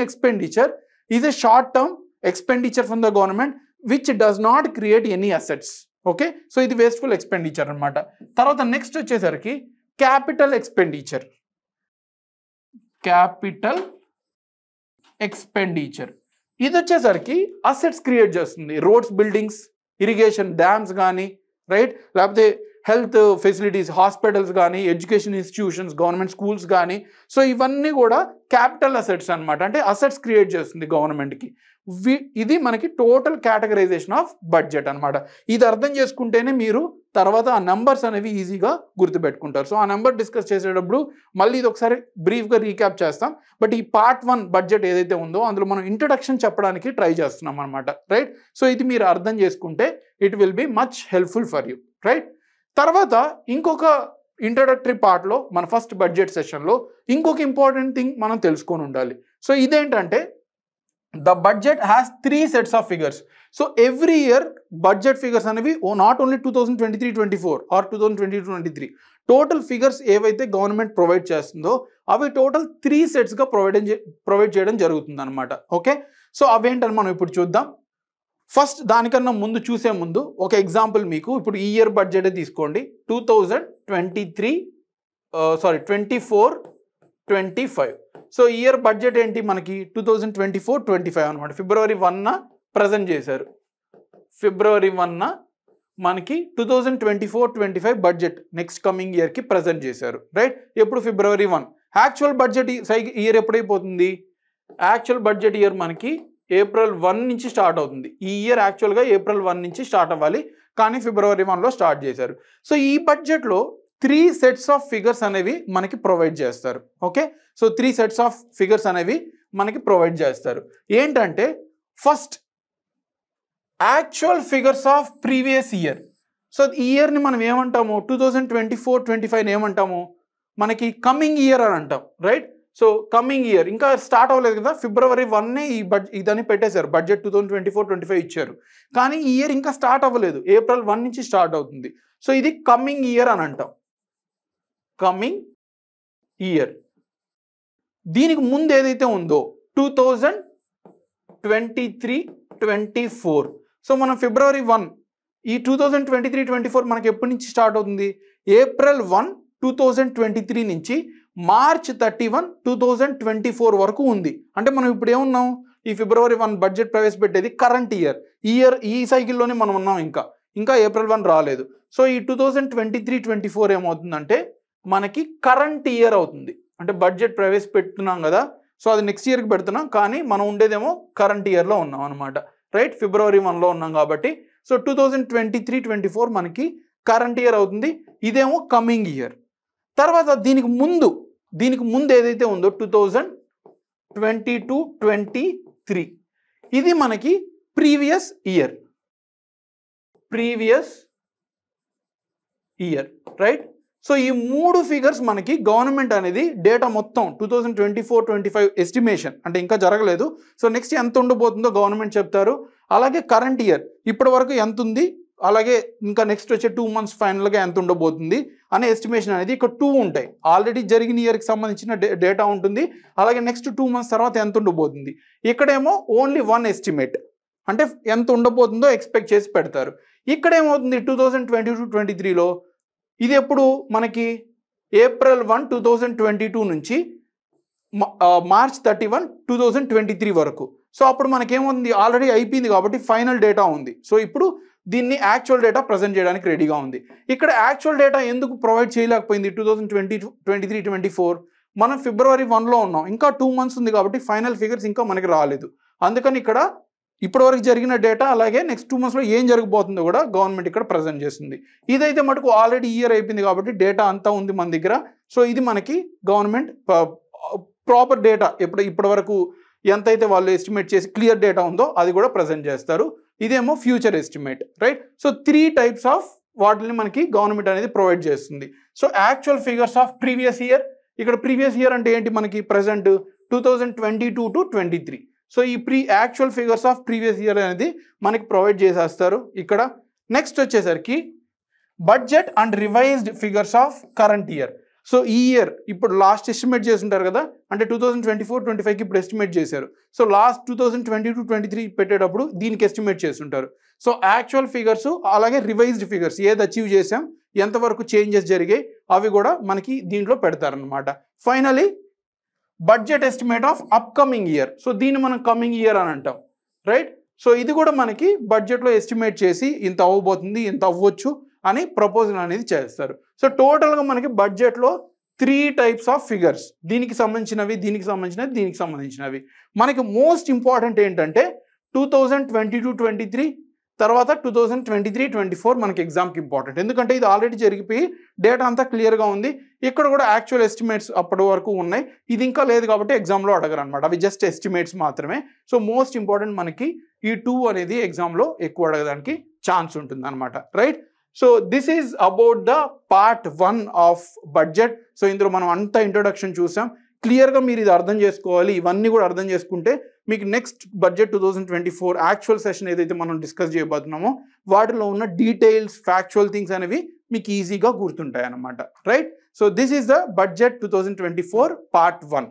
expenditure is a short term expenditure from the government which does not create any assets. Okay, so ఇది వేస్ట్ఫుల్ ఎక్స్పెండిచర్ అనమాట. తర్వాత నెక్స్ట్ వచ్చేసరికి క్యాపిటల్ ఎక్స్పెండిచర్. ఇది వచ్చేసరికి అసెట్స్ క్రియేట్ చేస్తుంది. రోడ్స్, బిల్డింగ్స్, ఇరిగేషన్, డ్యామ్స్ కానీ, రైట్? లేకపోతే health facilities, hospitals కానీ, ఎడ్యుకేషన్ ఇన్స్టిట్యూషన్స్, గవర్నమెంట్ స్కూల్స్ కానీ. సో ఇవన్నీ కూడా క్యాపిటల్ అసెట్స్ అనమాట, అంటే అసెట్స్ క్రియేట్ చేస్తుంది గవర్నమెంట్కి. ఇది మనకి టోటల్ కేటగరైజేషన్ ఆఫ్ బడ్జెట్ అనమాట. ఇది అర్థం చేసుకుంటేనే మీరు తర్వాత ఆ నెంబర్స్ అనేవి ఈజీగా గుర్తుపెట్టుకుంటారు. సో ఆ నెంబర్ డిస్కస్ చేసేటప్పుడు మళ్ళీ ఇది ఒకసారి బ్రీఫ్గా రీక్యాప్ చేస్తాం. బట్ ఈ పార్ట్ 1 బడ్జెట్ ఏదైతే ఉందో అందులో మనం ఇంట్రడక్షన్ చెప్పడానికి ట్రై చేస్తున్నాం అనమాట, రైట్? సో ఇది మీరు అర్థం చేసుకుంటే it will be much helpful for you, right? తర్వాత ఇంకొక ఇంట్రడక్టరీ పార్ట్లో మన ఫస్ట్ బడ్జెట్ సెషన్లో ఇంకొక ఇంపార్టెంట్ థింగ్ మనం తెలుసుకొని ఉండాలి. సో ఇదేంటంటే the budget has 3 sets of figures. So every year budget figures అనేవి not only 2023-24 or 2022-23 total figures ఏవైతే గవర్నమెంట్ ప్రొవైడ్ చేస్తుందో అవి టోటల్ 3 సెట్స్గా ప్రొవైడ్ చేయడం జరుగుతుంది అనమాట. ఓకే, సో అవేంటని మనం ఇప్పుడు చూద్దాం. ఫస్ట్ దానికన్నా ముందు చూసే ముందు ఒక ఎగ్జాంపుల్ మీకు, ఇప్పుడు ఈ ఇయర్ బడ్జెట్ తీసుకోండి, 2024-25. సో ఇయర్ బడ్జెట్ ఏంటి మనకి 2024-25 అనమాట. ఫిబ్రవరి 1న ప్రజెంట్ చేశారు. ఫిబ్రవరి 1న మనకి 2024-25 బడ్జెట్ నెక్స్ట్ కమింగ్ ఇయర్కి ప్రజెంట్ చేశారు, రైట్? ఎప్పుడు ఫిబ్రవరి 1. యాక్చువల్ బడ్జెట్ ఇయర్ ఎప్పుడైపోతుంది? యాక్చువల్ బడ్జెట్ ఇయర్ మనకి ఏప్రిల్ 1 నుంచి స్టార్ట్ అవుతుంది. ఈ ఇయర్ యాక్చువల్గా ఏప్రిల్ 1 నుంచి స్టార్ట్ అవ్వాలి, కానీ ఫిబ్రవరి 1లో స్టార్ట్ చేశారు. సో ఈ బడ్జెట్లో 3 సెట్స్ ఆఫ్ ఫిగర్స్ అనేవి మనకి ప్రొవైడ్ చేస్తారు. Okay, so 3 sets of figures అనేవి మనకి ప్రొవైడ్ చేస్తారు. ఏంటంటే first actual figures of previous year. So ఈ ఇయర్ని మనం ఏమంటాము? 2024-25 ఏమంటాము? మనకి కమింగ్ ఇయర్ అని అంటాం, రైట్? సో కమింగ్ ఇయర్ ఇంకా స్టార్ట్ అవ్వలేదు కదా, ఫిబ్రవరి 1 ఈ ఇదని పెట్టేశారు, బడ్జెట్ 2024-25 ఇచ్చారు. కానీ ఈ ఇయర్ ఇంకా స్టార్ట్ అవ్వలేదు, ఏప్రిల్ 1 నుంచి స్టార్ట్ అవుతుంది. సో ఇది కమింగ్ ఇయర్ అని అంటాం, కమింగ్ ఇయర్. దీనికి ముందు ఏదైతే ఉందో 2023-24, సో మనం ఫిబ్రవరి 1, ఈ 2023-24 మనకి ఎప్పటి నుంచి స్టార్ట్ అవుతుంది, ఏప్రిల్ 1, 2023 నుంచి మార్చ్ 31, 2024 వరకు ఉంది. అంటే మనం ఇప్పుడు ఏమున్నాం, ఈ ఫిబ్రవరి 1 బడ్జెట్ ప్రవేశపెట్టేది కరెంట్ ఇయర్ ఈ సైకిల్లోనే మనం ఉన్నాం, ఇంకా ఏప్రిల్ 1 రాలేదు. సో ఈ 2023-24 ఏమవుతుందంటే మనకి కరెంట్ ఇయర్ అవుతుంది. అంటే బడ్జెట్ ప్రవేశపెడుతున్నాం కదా, సో అది నెక్స్ట్ ఇయర్కి పెడుతున్నాం, కానీ మనం ఉండేదేమో కరెంట్ ఇయర్లో ఉన్నాం అనమాట, రైట్? ఫిబ్రవరి 1లో ఉన్నాం కాబట్టి సో 2023-24 మనకి కరెంట్ ఇయర్ అవుతుంది. ఇదేమో కమింగ్ ఇయర్. తర్వాత దీనికి ముందు ఏదైతే ఉందో 2022-23 ఇది మనకి ప్రీవియస్ ఇయర్, రైట్? సో ఈ 3 ఫిగర్స్ మనకి గవర్నమెంట్ అనేది డేటా మొత్తం 2024-25 ఎస్టిమేషన్, అంటే ఇంకా జరగలేదు. సో నెక్స్ట్ ఎంత ఉండబోతుందో గవర్నమెంట్ చెప్తారు. అలాగే కరెంట్ ఇయర్ ఇప్పటి వరకు ఎంత ఉంది, అలాగే ఇంకా నెక్స్ట్ వచ్చే 2 months ఫైనల్గా ఎంత ఉండబోతుంది అనే ఎస్టిమేషన్ అనేది ఇక్కడ 2 ఉంటాయి. ఆల్రెడీ జరిగిన ఇయర్కి సంబంధించిన డేటా ఉంటుంది, అలాగే నెక్స్ట్ 2 months తర్వాత ఎంత ఉండబోతుంది. ఇక్కడేమో ఓన్లీ 1 ఎస్టిమేట్, అంటే ఎంత ఉండబోతుందో ఎక్స్పెక్ట్ చేసి పెడతారు. ఇక్కడ ఏమవుతుంది 2022-23లో ఇది ఎప్పుడు మనకి ఏప్రిల్ 1, 2022 నుంచి మార్చ్ 31, 2023 వరకు. సో అప్పుడు మనకేముంది, ఆల్రెడీ అయిపోయింది కాబట్టి ఫైనల్ డేటా ఉంది. సో ఇప్పుడు దీన్ని యాక్చువల్ డేటా ప్రజెంట్ చేయడానికి రెడీగా ఉంది. ఇక్కడ యాక్చువల్ డేటా ఎందుకు ప్రొవైడ్ చేయలేకపోయింది 2023-24? మనం ఫిబ్రవరి 1లో ఉన్నాం, ఇంకా 2 months ఉంది కాబట్టి ఫైనల్ ఫిగర్స్ ఇంకా మనకి రాలేదు. అందుకని ఇక్కడ ఇప్పటివరకు జరిగిన డేటా అలాగే నెక్స్ట్ 2 monthsలో ఏం జరగబోతుందో కూడా గవర్నమెంట్ ఇక్కడ ప్రజెంట్ చేస్తుంది. ఇదైతే మటుకు ఆల్రెడీ ఇయర్ అయిపోయింది కాబట్టి డేటా అంతా ఉంది మన దగ్గర. సో ఇది మనకి గవర్నమెంట్ ప్రాపర్ డేటా ఇప్పటి వరకు ఎంతైతే వాళ్ళు ఎస్టిమేట్ చేసి క్లియర్ డేటా ఉందో అది కూడా ప్రజెంట్ చేస్తారు. ఇదేమో future estimate, right? So 3 types of వాటిని మనకి గవర్నమెంట్ అనేది ప్రొవైడ్ చేస్తుంది. So actual figures of previous year, ఇక్కడ ప్రీవియస్ ఇయర్ అంటే ఏంటి, మనకి ప్రజెంట్ 2022-23. సో ఈ actual figures of previous year అనేది మనకి ప్రొవైడ్ చేసేస్తారు ఇక్కడ. నెక్స్ట్ వచ్చేసరికి budget and revised figures of current year. So ఈ ఇయర్ ఇప్పుడు లాస్ట్ ఎస్టిమేట్ చేసి ఉంటారు కదా, అంటే 2024-25కి ఇప్పుడు ఎస్టిమేట్ చేశారు. సో లాస్ట్ 2022-23 పెట్టేటప్పుడు దీనికి ఎస్టిమేట్ చేసి ఉంటారు. సో యాక్చువల్ ఫిగర్స్ అలాగే రివైజ్డ్ ఫిగర్స్ ఏది అచీవ్ చేసాం, ఎంతవరకు చేంజెస్ జరిగాయి అవి కూడా మనకి దీంట్లో పెడతారనమాట. Finally budget estimate of upcoming year. So దీన్ని మనం కమింగ్ ఇయర్ అని అంటాం, రైట్? సో ఇది కూడా మనకి బడ్జెట్లో ఎస్టిమేట్ చేసి ఇంత అవ్వబోతుంది, ఇంత అవ్వచ్చు అని ప్రపోజల్ అనేది చేస్తారు. సో టోటల్గా మనకి బడ్జెట్లో 3 types ఆఫ్ ఫిగర్స్, దీనికి సంబంధించినవి, దీనికి సంబంధించినవి, దీనికి సంబంధించినవి. మనకి మోస్ట్ ఇంపార్టెంట్ ఏంటంటే 2022-23 తర్వాత 2023-24 మనకి ఎగ్జామ్కి ఇంపార్టెంట్, ఎందుకంటే ఇది ఆల్రెడీ జరిగిపోయి డేటా అంతా క్లియర్గా ఉంది. ఇక్కడ కూడా యాక్చువల్ ఎస్టిమేట్స్ అప్పటి వరకు ఉన్నాయి, ఇది ఇంకా లేదు కాబట్టి ఎగ్జామ్లో అడగరు అనమాట, అవి జస్ట్ ఎస్టిమేట్స్ మాత్రమే. సో మోస్ట్ ఇంపార్టెంట్ మనకి ఈ 2 అనేది ఎగ్జామ్లో ఎక్కువ అడగడానికి ఛాన్స్ ఉంటుంది అనమాట, right? So this is about the part 1 of budget. So ఇందులో మనం అంతా ఇంట్రొడక్షన్ చూసాం. క్లియర్గా మీరు ఇది అర్థం చేసుకోవాలి, ఇవన్నీ కూడా అర్థం చేసుకుంటే మీకు నెక్స్ట్ బడ్జెట్ 2024 యాక్చువల్ సెషన్ ఏదైతే మనం డిస్కస్ చేయబోతున్నామో వాటిలో ఉన్న డీటెయిల్స్, ఫ్యాక్చువల్ థింగ్స్ అనేవి మీకు ఈజీగా గుర్తుంటాయి అన్నమాట, right? So this is the budget 2024 part 1.